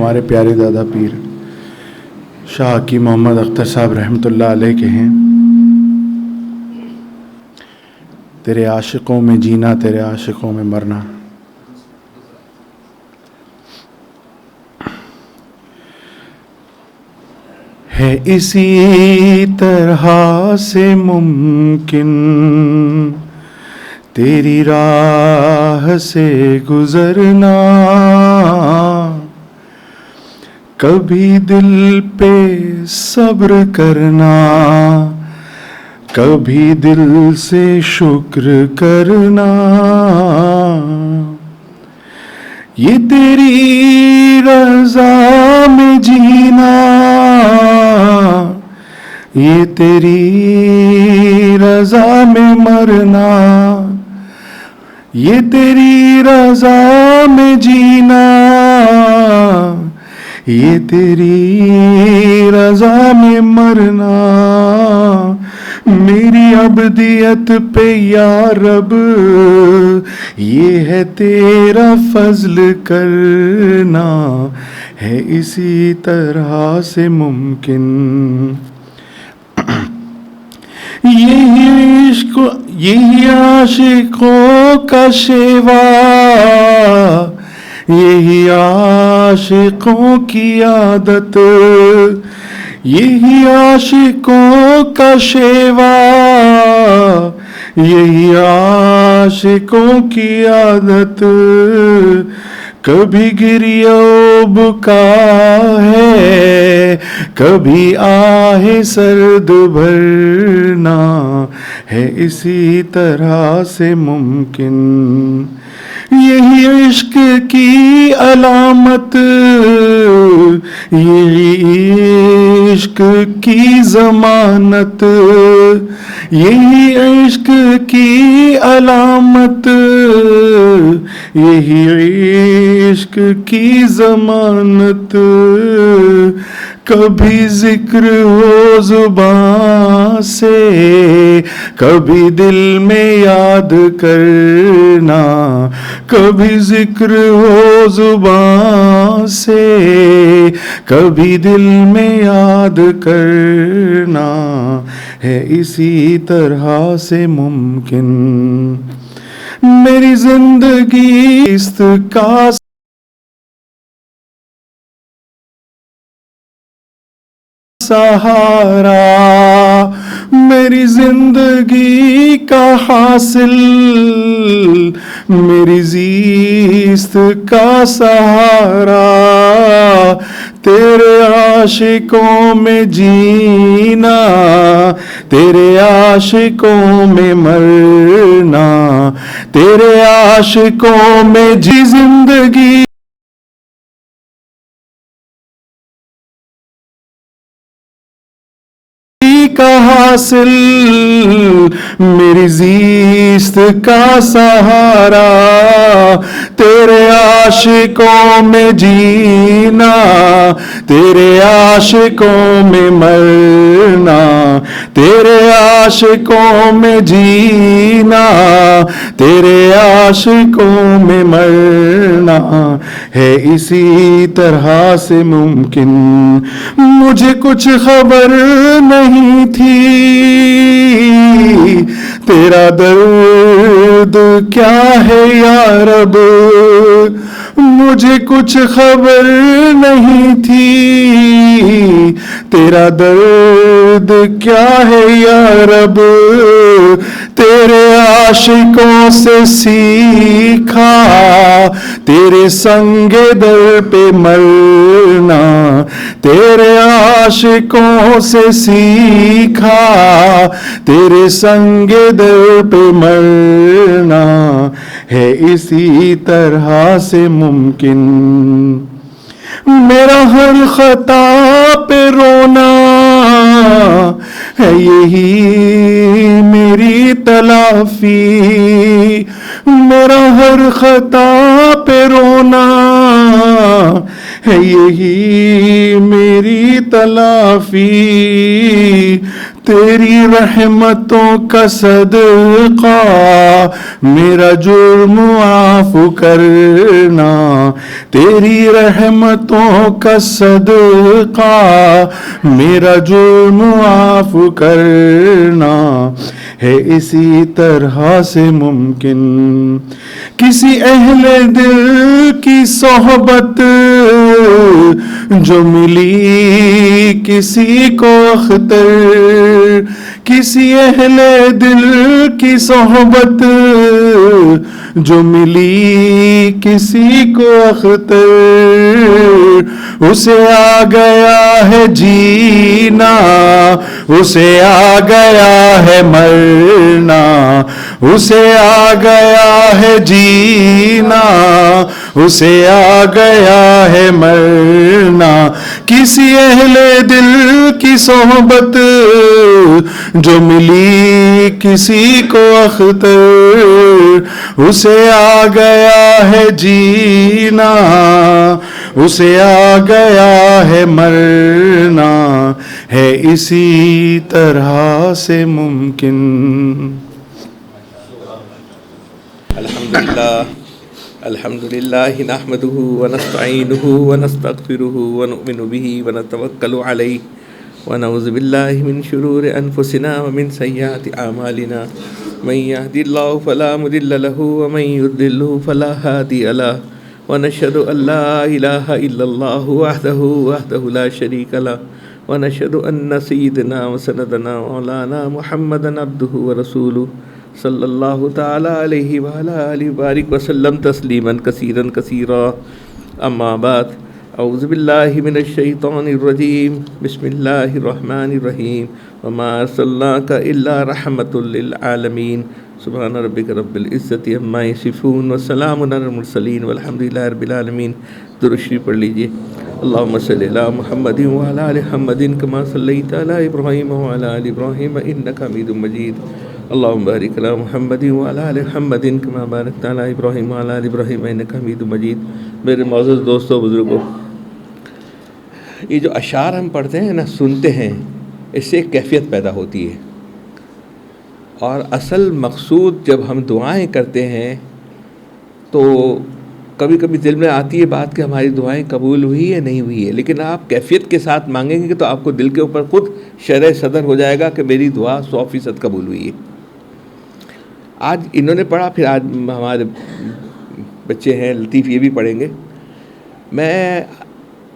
ہمارے پیارے دادا پیر شاہ حکیم محمد اختر صاحب رحمۃ اللہ علیہ کے ہیں. تیرے عاشقوں میں جینا تیرے عاشقوں میں مرنا. ہے اسی طرح سے ممکن تیری راہ سے گزرنا، کبھی دل پہ صبر کرنا، کبھی دل سے شکر کرنا. یہ تیری رضا میں جینا، یہ تیری رضا میں مرنا، یہ تیری رضا میں جینا، یہ تیری رضا میں مرنا. میری عبدیت پہ یا رب یہ ہے تیرا فضل کرنا، ہے اسی طرح سے ممکن. یہی عشق یہی عاشقوں کا شیوا، یہی عاشقوں کی عادت، یہی عاشقوں کا شیوا، یہی عاشقوں کی عادت. کبھی گریہ بکا ہے، کبھی آہ سرد بھرنا، ہے اسی طرح سے ممکن. یہی عشق کی علامت، یہی عشق کی ضمانت، یہی عشق کی علامت، یہی عشق کی ضمانت. کبھی ذکر ہو زبان سے، کبھی دل میں یاد کرنا، کبھی ذکر ہو زبان سے، کبھی دل میں یاد کرنا، ہے اسی طرح سے ممکن. میری زندگی اس کا سہارا، میری زندگی کا حاصل، میری زیست کا سہارا. تیرے عاشقوں میں جینا، تیرے عاشقوں میں مرنا، تیرے عاشقوں میں جی زندگی کا حاصل، میری زیست کا سہارا. تیرے عاشقوں میں جینا، تیرے عاشقوں میں مرنا، تیرے عاشقوں میں جینا، تیرے عاشقوں میں مرنا، ہے اسی طرح سے ممکن. مجھے کچھ خبر نہیں تھی تیرا درد کیا ہے یا رب، مجھے کچھ خبر نہیں تھی تیرا درد کیا ہے یا رب. تیرے عاشقوں سے سیکھا تیرے سنگ در پہ مرنا، تیرے عاشقوں سے سیکھا تیرے سنگ در پہ مرنا، ہے اسی طرح سے ممکن. میرا ہر خطا پہ رونا ہے یہی میری تلافی، میرا ہر خطا پہ رونا ہے یہی میری تلافی، تیری رحمتوں کا صدقہ میرا جرم معاف کرنا، تیری رحمتوں کا صدقہ میرا جرم معاف کرنا، ہے اسی طرح سے ممکن کسی اہل دل کی صحبت جو ملی کسی کو اختر، کسی اہل دل کی صحبت جو ملی کسی کو اختر، اسے آ گیا ہے جینا، اسے آ گیا ہے مرنا، اسے آ گیا ہے جینا، اسے آ گیا ہے مرنا، کسی اہل دل کی صحبت جو ملی کسی کو اختر، اسے آ گیا ہے جینا، اسے آ گیا ہے مرنا، ہے اسی طرح سے ممکن۔ الحمدللہ نحمده ونستعینه ونستغفره ونؤمن به ونتوکل علیہ ونعوذ باللہ من شرور انفسنا ومن سیئات اعمالنا، من یهد اللہ فلا مضل له ومن یضلل فلا ہادی له، ونشهد ان لا الہ الا اللہ وحدہ لا شریک له، ونشهد ان سیدنا وسندنا مولانا محمدا عبدہ ورسولہ صلی اللہ تعالی علیہ وعلی آلہ وبارک وسلم تسلیما کثیرا کثیرا، اما بعد، اعوذ باللہ من الشیطان الرجیم، بسم اللہ الرحمن الرحیم، وما ارسلناک الا رحمۃ للعالمین، سبحان ربک رب العزۃ عما یصفون وسلام علی المرسلین والحمد للہ رب العالمین۔ درود شریف پڑھ لیجیے۔ اللہم صلی علی محمد وعلی آل محمد کما صلیت علی ابراہیم وعلی آل ابراہیم انک حمید مجید، اللہم بارک علی محمد وعلی آل محمد کما بارکت علی ابراہیم وعلی آل ابراہیم انک حمید مجید۔ میرے معزز دوستوں، بزرگوں، یہ جو اشعار ہم پڑھتے ہیں نا، سنتے ہیں، اس سے ایک کیفیت پیدا ہوتی ہے، اور اصل مقصود جب ہم دعائیں کرتے ہیں تو کبھی کبھی دل میں آتی ہے بات کہ ہماری دعائیں قبول ہوئی ہے نہیں ہوئی ہے، لیکن آپ کیفیت کے ساتھ مانگیں گے تو آپ کو دل کے اوپر خود شرح صدر ہو جائے گا کہ میری دعا 100% قبول ہوئی ہے۔ آج انہوں نے پڑھا، پھر آج ہمارے بچے ہیں لطیف یہ بھی پڑھیں گے۔ میں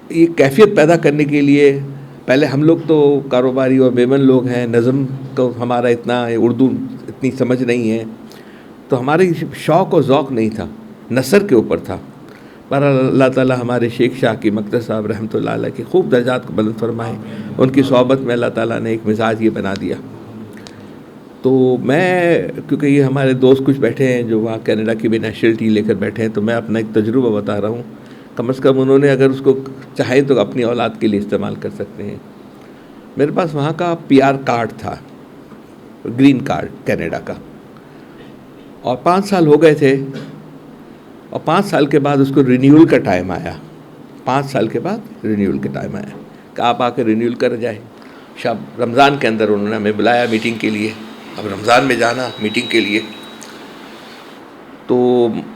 یہ کیفیت پیدا کرنے کے لیے، پہلے ہم لوگ تو کاروباری اور میمن لوگ ہیں، نظم کو ہمارا اتنا، اردو اتنی سمجھ نہیں ہے، تو ہمارے شوق و ذوق نہیں تھا، نثر کے اوپر تھا۔ پر اللہ تعالیٰ ہمارے شیخ شاہ کی مقدس صاحب رحمۃ اللہ علیہ کی خوب درجات کو بلند فرمائے، ان کی صحبت میں اللہ تعالیٰ نے ایک مزاج یہ بنا دیا۔ تو میں، کیونکہ یہ ہمارے دوست کچھ بیٹھے ہیں جو وہاں کینیڈا کی بھی نیشنلٹی لے کر بیٹھے ہیں، تو میں اپنا ایک تجربہ بتا رہا ہوں، کم از کم انہوں نے اگر اس کو چاہیں تو اپنی اولاد کے لیے استعمال کر سکتے ہیں۔ میرے پاس وہاں کا PR کارڈ تھا، گرین کارڈ کینیڈا کا، اور 5 سال ہو گئے تھے، اور 5 سال کے بعد اس کو رینیول کا ٹائم آیا، 5 سال کے بعد رینیول کا ٹائم آیا کہ آپ آ کے رینیول کر جائیں۔ شب رمضان کے اندر انہوں نے ہمیں بلایا میٹنگ کے لیے، اب رمضان میں جانا میٹنگ کے لیے، تو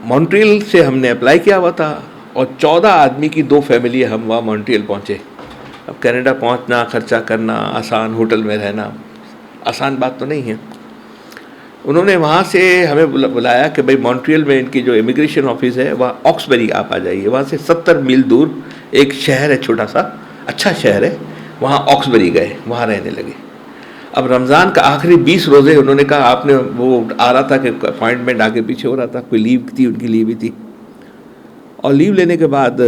مونٹریل سے ہم نے اپلائی کیا ہوا تھا، اور 14 آدمی کی 2 فیملی ہم وہاں مونٹریل پہنچے۔ اب کینیڈا پہنچنا، خرچہ کرنا، آسان ہوٹل میں رہنا آسان بات تو نہیں ہے۔ انہوں نے وہاں سے ہمیں بلایا کہ بھائی مونٹریل میں ان کی جو امیگریشن آفس ہے وہاں آکسبری آپ آ جائیے، وہاں سے 70 میل دور ایک شہر ہے، چھوٹا سا اچھا شہر ہے، وہاں آکسبری گئے، وہاں رہنے لگے۔ اب رمضان کا آخری 20 روزے انہوں نے کہا، آپ نے وہ آ رہا تھا کہ اپائنٹمنٹ آگے پیچھے ہو رہا تھا، کوئی لیو تھی، ان کی لیو ہی تھی، اور لیو لینے کے بعد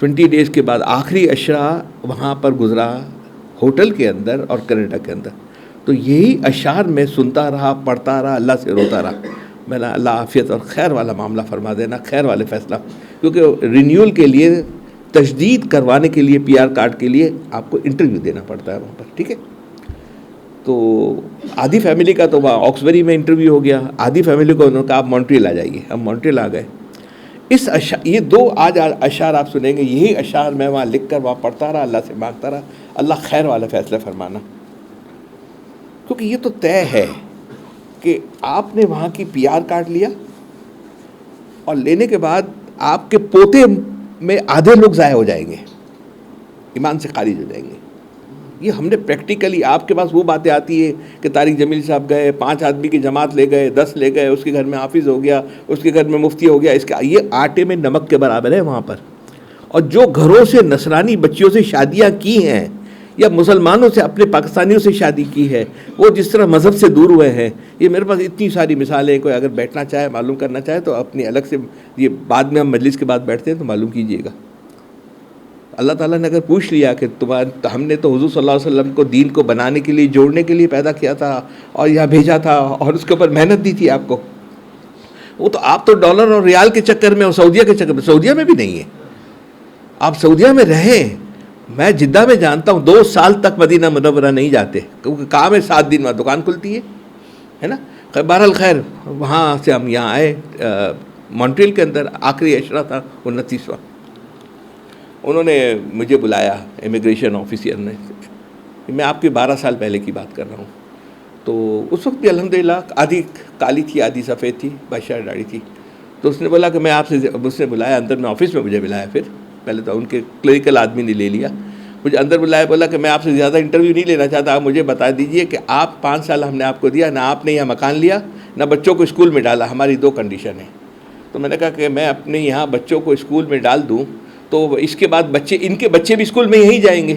20 ڈیز کے بعد آخری عشرہ وہاں پر گزرا، ہوٹل کے اندر اور کینیڈا کے اندر۔ تو یہی اشعار میں سنتا رہا، پڑھتا رہا، اللہ سے روتا رہا، میں نے اللہ عافیت اور خیر والا معاملہ فرما دینا، خیر والے فیصلہ، کیونکہ رینیول کے لیے، تجدید کروانے کے لیے PR کارڈ کے لیے آپ کو انٹرویو دینا پڑتا ہے وہاں پر، ٹھیک ہے۔ تو آدھی فیملی کا تو وہاں آکسبری میں انٹرویو ہو گیا، آدھی فیملی کو انہوں نے کہا آپ مونٹریل آ جائیے، ہم مونٹریل آ گئے۔ یہ دو آج اشعار آپ سنیں گے، یہی اشعار میں وہاں لکھ کر وہاں پڑھتا رہا، اللہ سے مانگتا رہا اللہ خیر والا فیصلہ فرمانا، کیونکہ یہ تو طے ہے کہ آپ نے وہاں کی پی آر کارڈ لیا اور لینے کے بعد آپ کے پوتے میں آدھے لوگ ضائع ہو جائیں گے، ایمان سے خارج ہو جائیں گے. یہ ہم نے پریکٹیکلی، آپ کے پاس وہ باتیں آتی ہے کہ طارق جمیل صاحب گئے 5 آدمی کی جماعت لے گئے، 10 لے گئے، اس کے گھر میں حافظ ہو گیا، اس کے گھر میں مفتی ہو گیا، اس کا یہ آٹے میں نمک کے برابر ہے وہاں پر. اور جو گھروں سے نصرانی بچیوں سے شادیاں کی ہیں یا مسلمانوں سے اپنے پاکستانیوں سے شادی کی ہے، وہ جس طرح مذہب سے دور ہوئے ہیں، یہ میرے پاس اتنی ساری مثالیں ہیں. کوئی اگر بیٹھنا چاہے، معلوم کرنا چاہے تو اپنی الگ سے، یہ بعد میں ہم مجلس کے بعد بیٹھتے ہیں تو معلوم کیجئے گا. اللہ تعالیٰ نے اگر پوچھ لیا کہ ہم نے تو حضور صلی اللہ علیہ وسلم کو دین کو بنانے کے لیے، جوڑنے کے لیے پیدا کیا تھا اور یہاں بھیجا تھا اور اس کے اوپر محنت دی تھی آپ کو، وہ تو آپ تو ڈالر اور ریال کے چکر میں اور سعودیہ کے چکر میں، سعودیہ میں بھی نہیں ہے. آپ سعودیہ میں رہیں، میں جدہ میں جانتا ہوں 2 سال تک مدینہ منورہ نہیں جاتے کیونکہ کام ہے، 7 دن وہاں دکان کھلتی ہے نا. بہرحال خیر، وہاں سے ہم یہاں آئے، مونٹریل کے اندر آخری عشرہ تھا 29واں. انہوں نے مجھے بلایا، امیگریشن آفیسر نے، میں آپ کے 12 سال پہلے کی بات کر رہا ہوں. تو اس وقت بھی الحمدللہ آدھی کالی تھی آدھی سفید تھی، بادشاہ داڑھی تھی. تو اس نے بولا کہ میں آپ سے، اس نے بلایا اندر میں، آفس میں مجھے بلایا. پھر پہلے تو ان کے کلریکل آدمی نے لے لیا، مجھے اندر بلایا، بولا کہ میں آپ سے زیادہ انٹرویو نہیں لینا چاہتا، آپ مجھے بتا دیجئے کہ آپ 5 سال ہم نے آپ کو دیا، نہ آپ نے یہاں مکان لیا نہ بچوں کو اسکول میں ڈالا، ہماری 2 کنڈیشن ہیں. تو میں نے کہا کہ میں اپنے یہاں بچوں کو اسکول میں ڈال دوں تو اس کے بعد ان کے بچے بھی اسکول میں یہیں جائیں گے.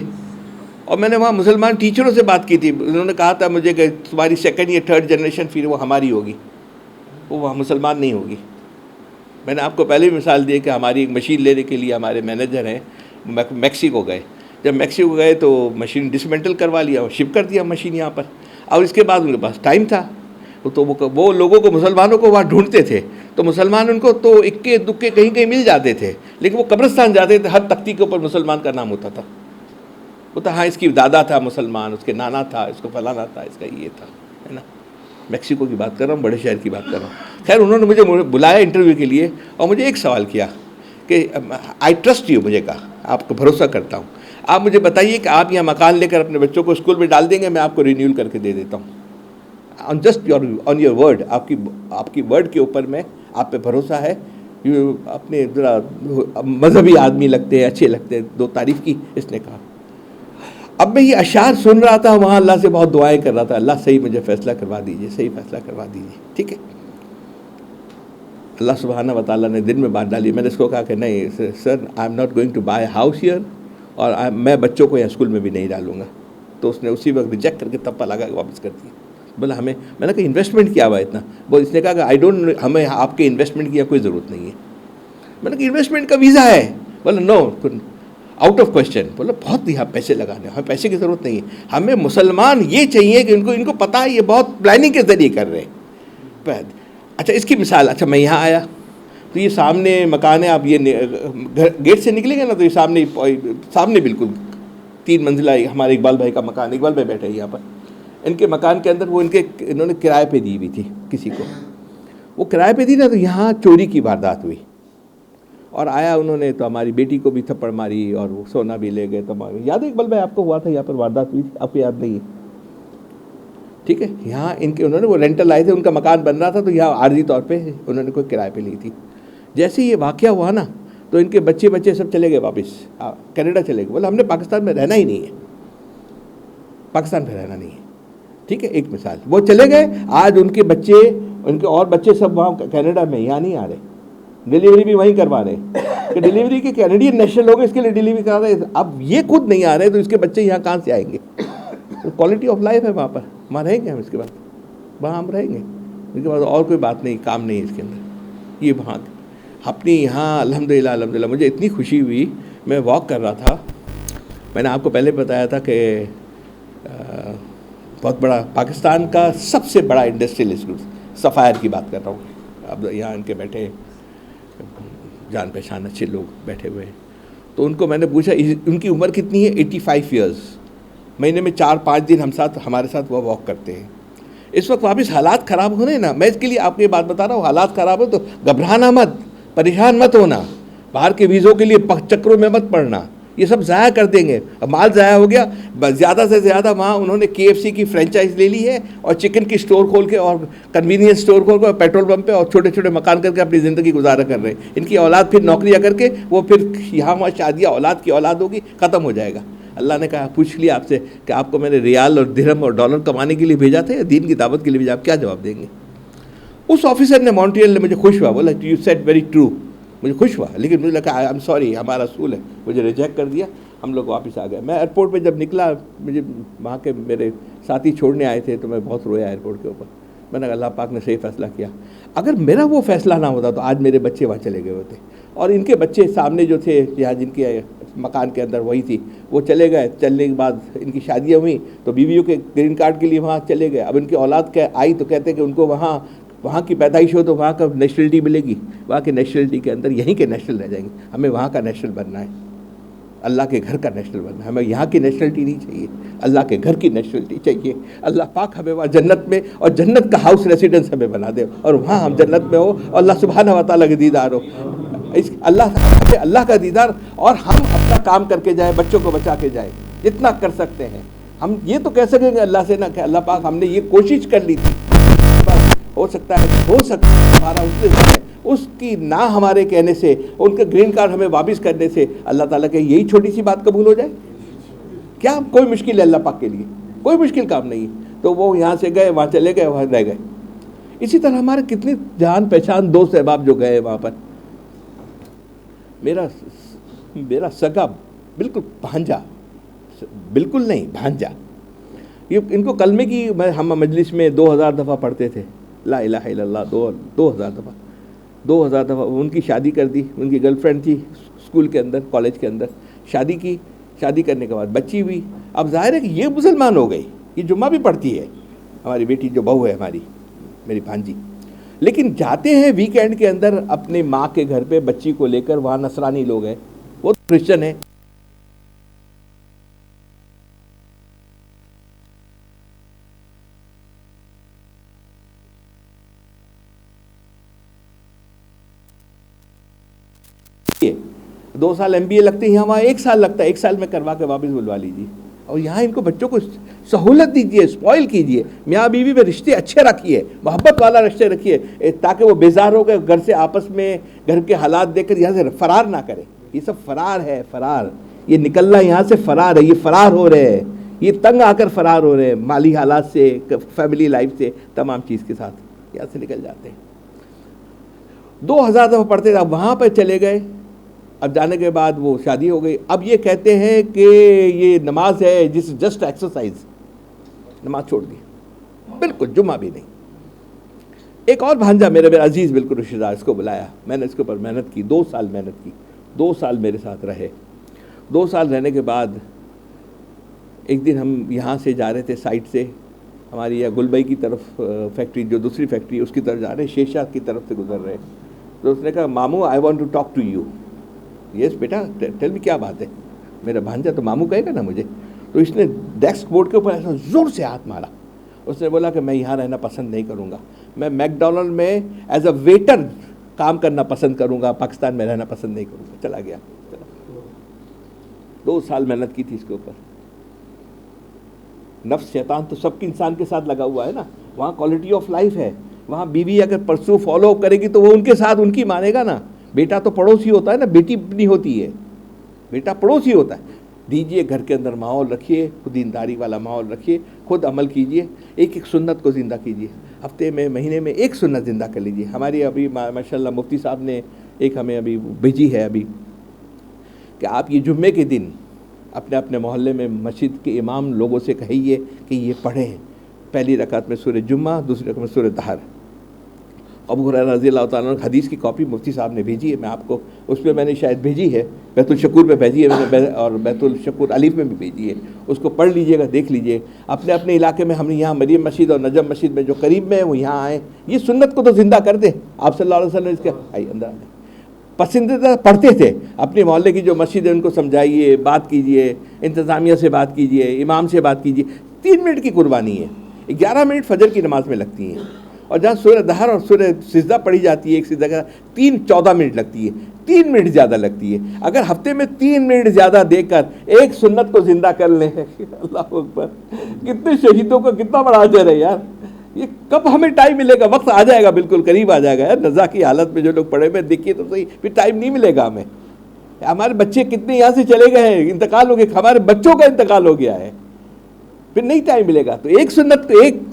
اور میں نے وہاں مسلمان ٹیچروں سے بات کی تھی، انہوں نے کہا تھا مجھے کہ تمہاری 2nd یا 3rd جنریشن پھر وہ ہماری ہوگی، وہ وہاں مسلمان نہیں ہوگی. میں نے آپ کو پہلے بھی مثال دی کہ ہماری ایک مشین لینے کے لیے ہمارے مینیجر ہیں میکسیکو گئے. جب میکسیکو گئے تو مشین ڈسمنٹل کروا لیا اور شپ کر دیا مشین یہاں پر. اور اس کے بعد ان کے پاس ٹائم تھا تو وہ لوگوں کو، مسلمانوں کو وہاں ڈھونڈتے تھے، تو مسلمان ان کو تو اکے دکے کہیں کہیں مل جاتے تھے، لیکن وہ قبرستان جاتے تھے، ہر تختی کے اوپر مسلمان کا نام ہوتا تھا. وہ تھا ہاں اس کی دادا تھا مسلمان، اس کے نانا تھا، اس کو فلانا تھا، اس کا یہ تھا، ہے نا. میکسیکو کی بات کر رہا ہوں، بڑے شہر کی بات کر رہا ہوں. خیر انہوں نے مجھے بلایا انٹرویو کے لیے اور مجھے ایک سوال کیا کہ آئی ٹرسٹ یو، مجھے کہا آپ کو بھروسہ کرتا ہوں، آپ مجھے بتائیے کہ آپ یہاں مکان لے کر اپنے بچوں کو اسکول میں ڈال دیں گے، میں آپ کو رینیول کر کے دے دیتا ہوں. آن یور ورڈ، آپ کی ورڈ کے اوپر میں آپ پہ بھروسہ ہے. اپنے ذرا مذہبی آدمی لگتے ہیں، اچھے لگتے ہیں، 2 تعریف کی اس نے کہا. اب میں یہ اشعار سن رہا تھا وہاں، اللہ سے بہت دعائیں کر رہا تھا، اللہ صحیح مجھے فیصلہ کروا دیجیے، صحیح فیصلہ کروا دیجیے. ٹھیک ہے، اللہ سبحانہ و تعالیٰ نے دن میں بات ڈالی. میں نے اس کو کہا کہ نہیں sir, I am not going to buy house here, اور میں بچوں کو یہاں اسکول میں بھی نہیں ڈالوں گا. تو اس نے اسی وقت ریجیکٹ کر کے تپا لگا کے واپس کر دیا. بولا میں نے کہا انویسٹمنٹ کیا ہوا اتنا؟ اس نے کہا کہ ہمیں آپ کے انویسٹمنٹ کی کوئی ضرورت نہیں ہے. میں نے کہا انویسٹمنٹ کا ویزا ہے. بولا نو، آؤٹ آف کوشچن. بولا بہت یہاں پیسے لگانے، ہمیں پیسے کی ضرورت نہیں ہے، ہمیں مسلمان یہ چاہیے کہ ان کو پتہ ہے یہ بہت پلاننگ کے ذریعے کر رہے ہیں. اچھا اس کی مثال، اچھا میں یہاں آیا تو یہ سامنے مکان ہے، آپ یہ گیٹ سے نکلیں گے نا تو یہ سامنے بالکل 3 منزلہ ہمارے اقبال بھائی کا مکان، اقبال بھائی بیٹھے ہیں یہاں پر. ان کے مکان کے اندر وہ انہوں نے کرائے پہ دی ہوئی تھی کسی کو. وہ کرائے پہ دی نا تو یہاں چوری کی واردات ہوئی اور آیا انہوں نے تو ہماری بیٹی کو بھی تھپڑ ماری اور وہ سونا بھی لے گئے. تمام یاد ہے اقبال بھائی آپ کو ہوا تھا یہاں پر واردات ہوئی تھی، آپ کو یاد نہیں ہے؟ ٹھیک ہے، یہاں انہوں نے وہ رینٹل لائے تھے، ان کا مکان بن رہا تھا تو یہاں عارضی طور پہ انہوں نے کوئی کرائے پہ لی تھی. جیسے یہ واقعہ ہوا نا تو ان کے بچے سب چلے گئے واپس کینیڈا چلے گئے. بولے ہم نے پاکستان میں رہنا ہی نہیں ہے، پاکستان میں رہنا نہیں ہے. ٹھیک ہے، ایک مثال. وہ چلے گئے، آج ان کے بچے، ان کے اور بچے سب وہاں کینیڈا میں، یہاں نہیں آ رہے. ڈیلیوری بھی وہیں کروا رہے کہ ڈیلیوری کے کینیڈین نیشنل ہو گئے، اس کے لیے ڈیلیوری کرا رہے. اب یہ خود نہیں آ رہے تو اس کے بچے یہاں کہاں سے آئیں گے؟ کوالٹی آف لائف ہے وہاں پر. وہاں رہیں گے ہم، اس کے بعد وہاں ہم رہیں گے، اس کے بعد اور کوئی بات نہیں، کام نہیں ہے اس کے اندر. یہ وہاں اپنی یہاں الحمدللہ مجھے اتنی خوشی ہوئی. میں واک کر رہا تھا، میں نے آپ کو پہلے بتایا تھا کہ بہت بڑا پاکستان کا سب سے بڑا انڈسٹریل اسٹیٹ سفائر کی بات کر رہا ہوں. اب یہاں ان کے بیٹھے جان پہچان اچھے لوگ بیٹھے ہوئے ہیں. تو ان کو میں نے پوچھا ان کی عمر کتنی ہے؟ 85 ایئرز. مہینے میں 4-5 دن ہمارے ساتھ وہ واک کرتے ہیں. اس وقت واپس حالات خراب ہو رہے ہیں نا. میں اس کے لیے آپ کو یہ بات بتا رہا ہوں، حالات خراب ہو تو گھبرانا مت. پریشان مت ہونا، باہر کے ویزوں کے لیے چکروں میں مت پڑنا، یہ سب ضائع کر دیں گے. اب مال ضائع ہو گیا، زیادہ سے زیادہ وہاں انہوں نے KFC کی فرینچائز لے لی ہے اور چکن کی سٹور کھول کے اور کنوینئنس سٹور کھول کے اور پیٹرول پمپ پہ اور چھوٹے چھوٹے مکان کر کے اپنی زندگی گزارا کر رہے ہیں. ان کی اولاد پھر نوکریاں کر کے وہ پھر یہاں وہاں شادیاں، اولاد کی اولاد ہوگی، ختم ہو جائے گا. اللہ نے کہا پوچھ لیا آپ سے کہ آپ کو میں نے ریال اور درہم اور ڈالر کمانے کے لیے بھیجا تھا یا دین کی دعوت کے لیے بھیجا، آپ کیا جواب دیں گے؟ اس آفیسر نے مونٹریل نے مجھے خوش ہوا، بولا یو سیڈ ویری ٹرو، مجھے خوش ہوا، لیکن مجھے لگا آئی ایم سوری، ہمارا اصول ہے، مجھے ریجیکٹ کر دیا. ہم لوگ واپس آ گئے. میں ایئرپورٹ پہ جب نکلا، مجھے وہاں کے میرے ساتھی چھوڑنے آئے تھے تو میں بہت رویا ایئرپورٹ کے اوپر. میں نے کہا اللہ پاک نے صحیح فیصلہ کیا. اگر میرا وہ فیصلہ نہ ہوتا تو آج میرے بچے وہاں چلے گئے ہوتے، اور ان کے بچے سامنے جو تھے یہاں جن کے مکان کے اندر وہی تھی، وہ چلے گئے. چلنے کے بعد ان کی شادیاں ہوئیں تو بیویوں کے گرین کارڈ کے لیے وہاں چلے گئے. اب ان کی اولاد کے آئی تو کہتے ہیں کہ ان کو وہاں کی پیدائش ہو تو وہاں کا نیشنلٹی ملے گی، وہاں کے نیشنلٹی کے اندر یہیں کے نیشنل رہ جائیں گے. ہمیں وہاں کا نیشنل بننا ہے، اللہ کے گھر کا نیشنل بننا ہے. ہمیں یہاں کی نیشنلٹی نہیں چاہیے، اللہ کے گھر کی نیشنلٹی چاہیے. اللہ پاک ہمیں وہاں جنت میں اور جنت کا ہاؤس ریسیڈنس ہمیں بنا دے اور وہاں ہم جنت میں ہو اور اللہ سبحانہ و تعالیٰ کے دیدار ہو. اللہ کا دیدار، اور ہم اپنا کام کر کے جائیں، بچوں کو بچا کے جائیں جتنا کر سکتے ہیں. ہم یہ تو کہہ سکیں گے اللہ سے نا کہ اللہ پاک ہم نے یہ کوشش کر لی تھی، ہو سکتا ہے ہمارا اس کی نہ ہمارے کہنے سے، ان کے گرین کارڈ ہمیں واپس کرنے سے اللہ تعالیٰ کے یہی چھوٹی سی بات قبول ہو جائے. کیا کوئی مشکل ہے اللہ پاک کے لیے؟ کوئی مشکل کام نہیں. تو وہ یہاں سے گئے، وہاں چلے گئے، وہاں رہ گئے. اسی طرح ہمارے کتنے جان پہچان دوست احباب جو گئے وہاں پر. میرا سگا بالکل بھانجا، بالکل نہیں بھانجا، یہ ان کو کلمے کی ہم مجلس میں 2000 دفعہ پڑھتے تھے، لا الہ الا اللہ، 2000 دفعہ. ان کی شادی کر دی، ان کی گرل فرینڈ تھی اسکول کے اندر، کالج کے اندر، شادی کی. شادی کرنے کے بعد بچی ہوئی. اب ظاہر ہے کہ یہ مسلمان ہو گئی، یہ جمعہ بھی پڑھتی ہے، ہماری بیٹی جو بہو ہے ہماری، میری بھانجی. لیکن جاتے ہیں ویکینڈ کے اندر اپنے ماں کے گھر پہ بچی کو لے کر، وہاں نصرانی لوگ ہیں، وہ کرسچن ہیں. دو سال MBA لگتے ہیں، یہاں وہاں 1 سال لگتا ہے، 1 سال میں کروا کے واپس بلوا لیجیے. اور یہاں ان کو بچوں کو سہولت دیجیے، اسپوائل کیجیے. میاں بیوی میں رشتے اچھے رکھیے، محبت والا رشتے رکھیے، تاکہ وہ بیزار ہو گئے گھر سے، آپس میں گھر کے حالات دیکھ کر یہاں سے فرار نہ کرے. یہ سب فرار ہے، فرار، یہ نکلنا یہاں سے فرار ہے. یہ فرار ہو رہے ہیں، یہ تنگ آ کر فرار ہو رہے ہیں، مالی حالات سے، فیملی لائف سے، تمام چیز کے ساتھ یہاں سے نکل جاتے ہیں. 2000 دفعہ پڑھتے تھے. اب وہاں پہ چلے گئے. اب جانے کے بعد وہ شادی ہو گئی. اب یہ کہتے ہیں کہ یہ نماز ہے جسٹ ایکسرسائز، نماز چھوڑ دی، بالکل جمعہ بھی نہیں. ایک اور بھانجا میرا عزیز بالکل رشتہ دار، اس کو بلایا. میں نے اس کے اوپر محنت کی، 2 سال محنت کی، 2 سال میرے ساتھ رہے. 2 سال رہنے کے بعد ایک دن ہم یہاں سے جا رہے تھے سائٹ سے، ہماری یہ گلبئی کی طرف فیکٹری، جو دوسری فیکٹری اس کی طرف جا رہے، شیشا کی طرف سے گزر رہے. تو اس نے کہا مامو I want to talk to you. Yes بیٹا ٹیل می، کیا بات ہے؟ میرا بھانجا تو مامو کہے گا نا مجھے. تو اس نے ڈیسک بورڈ کے اوپر ایسا زور سے ہاتھ مارا. اس نے بولا کہ میں یہاں رہنا پسند نہیں کروں گا، میں میکڈونلڈ میں ایز اے ویٹر کام کرنا پسند کروں گا، پاکستان میں رہنا پسند نہیں کروں گا. چلا گیا. 2 سال محنت کی تھی اس کے اوپر. نفس شیطان تو سب کے انسان کے ساتھ لگا ہوا ہے نا. وہاں کوالٹی آف لائف ہے. وہاں بیوی اگر پرسو فالو کرے گی تو وہ ان کے ساتھ ان کی مانے گا نا. بیٹا تو پڑوسی ہوتا ہے نا، بیٹی اپنی ہوتی ہے، بیٹا پڑوسی ہوتا ہے. دیجئے گھر کے اندر ماحول رکھیے، خود دینداری والا ماحول رکھیے، خود عمل کیجئے، ایک سنت کو زندہ کیجئے. ہفتے میں، مہینے میں 1 سنت زندہ کر لیجئے. ہماری ابھی ماشاءاللہ مفتی صاحب نے ایک ہمیں ابھی بھیجی ہے ابھی کہ آپ یہ جمعے کے دن اپنے اپنے محلے میں مسجد کے امام لوگوں سے کہیے کہ یہ پڑھیں، پہلی رکعت میں سورہ جمعہ، دوسری رکعت میں سورہ طہر. ابو ہریرہ رضی اللہ تعالیٰ عنہ حدیث کی کاپی مفتی صاحب نے بھیجی ہے. میں آپ کو اس پہ میں نے شاید بھیجی ہے، بیت الشکور پہ بھیجی ہے میں نے، اور بیت الشکور الف میں بھی بھیجی ہے. اس کو پڑھ لیجئے گا، دیکھ لیجئے. اپنے اپنے علاقے میں ہم نے یہاں مریم مسجد اور نجم مسجد میں جو قریب میں ہیں وہ یہاں آئیں، یہ سنت کو تو زندہ کر دیں. آپ صلی اللہ علیہ وسلم اس کے اندر پسندیدہ پڑھتے تھے. اپنے محلے کی جو مسجد ہے ان کو سمجھائیے، بات کیجئے، انتظامیہ سے بات کیجئے، امام سے بات کیجئے. 3 منٹ کی قربانی ہے، 11 منٹ فجر کی نماز میں لگتی ہیں. اور جہاں سورہ دہر اور سورہ سجدہ پڑھی جاتی ہے ایک سجدہ کا 14 منٹ لگتی ہے، 3 منٹ زیادہ لگتی ہے. اگر ہفتے میں 3 منٹ زیادہ دے کر ایک سنت کو زندہ کر لیں، اللہ اکبر، کتنے شہیدوں کا کتنا بڑا اجر ہے یار. یہ کب ہمیں ٹائم ملے گا؟ وقت آ جائے گا، بالکل قریب آ جائے گا یار. نزا کی حالت میں جو لوگ پڑے ہوئے دیکھیے تو صحیح، پھر ٹائم نہیں ملے گا ہمیں. ہمارے بچے کتنے یہاں سے چلے گئے ہیں، انتقال ہو گیا، ہمارے بچوں کا انتقال ہو گیا ہے، پھر نہیں ٹائم ملے گا. تو ایک سنت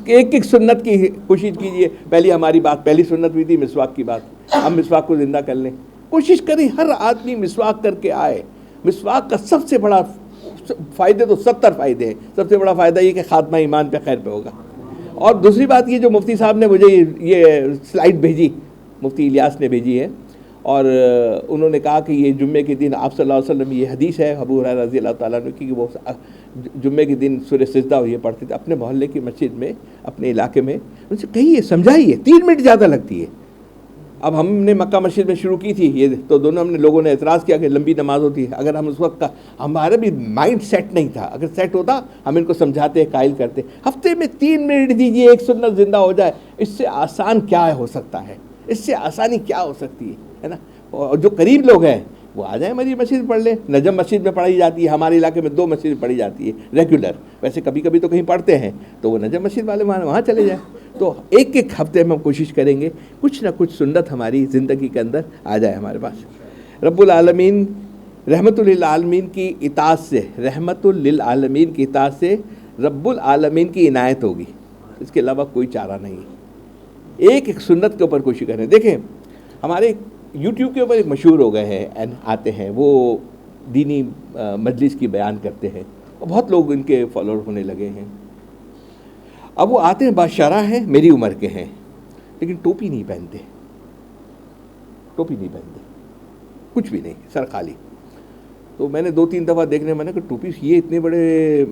ایک سنت کی کوشش کیجئے. پہلی سنت ہوئی تھی مسواک کی بات، ہم مسواک کو زندہ کر لیں. کوشش کریں ہر آدمی مسواک کر کے آئے. مسواک کا سب سے بڑا فائدے تو 70 فائدے ہیں. سب سے بڑا فائدہ یہ کہ خاتمہ ایمان پہ خیر پہ ہوگا. اور دوسری بات یہ جو مفتی صاحب نے مجھے یہ سلائیڈ بھیجی، مفتی الیاس نے بھیجی ہے، اور انہوں نے کہا کہ یہ جمعے کے دن آپ صلی اللہ علیہ وسلم، یہ حدیث ہے ابو ہریرہ رضی اللہ تعالیٰ عنہ کی، کہ وہ جمعے کے دن سورہ سجدہ یہ پڑھتے تھے اپنے محلے کی مسجد میں، اپنے علاقے میں. ان سے کہیے، سمجھائیے، 3 منٹ زیادہ لگتی ہے. اب ہم نے مکہ مسجد میں شروع کی تھی یہ، تو دونوں لوگوں نے اعتراض کیا کہ لمبی نماز ہوتی ہے. اگر ہم اس وقت کا ہمارا بھی مائنڈ سیٹ نہیں تھا، اگر سیٹ ہوتا ہم ان کو سمجھاتے، قائل کرتے. ہفتے میں 3 منٹ دیجیے، ایک سنت زندہ ہو جائے. اس سے آسان کیا ہو سکتا ہے؟ اس سے آسانی کیا ہو سکتی ہے نا؟ اور جو قریب لوگ ہیں وہ آ جائیں ہماری مسجد پڑھ لیں. نجم مسجد میں پڑھائی جاتی ہے، ہمارے علاقے میں 2 مسجد پڑھی جاتی ہے ریگولر. ویسے کبھی کبھی تو کہیں پڑھتے ہیں، تو وہ نجم مسجد والے وہاں چلے جائیں. تو ایک ہفتے میں ہم کوشش کریں گے کچھ نہ کچھ سنت ہماری زندگی کے اندر آ جائے ہمارے پاس. رب العالمین رحمت للعالمین کی اطاعت سے، رحمت للعالمین کی اطاعت سے رب العالمین کی عنایت ہوگی. اس کے علاوہ کوئی چارہ نہیں. ایک سنت کے اوپر کوشش کریں. دیکھیں ہمارے یوٹیوب کے اوپر ایک مشہور ہو گئے ہیں، آتے ہیں وہ دینی مجلس کی بیان کرتے ہیں، اور بہت لوگ ان کے فالوور ہونے لگے ہیں. اب وہ آتے ہیں، بادشاہ ہیں، میری عمر کے ہیں، لیکن ٹوپی نہیں پہنتے، کچھ بھی نہیں، سر خالی. تو میں نے 2-3 دفعہ دیکھنے میں نے کہ ٹوپی، یہ اتنے بڑے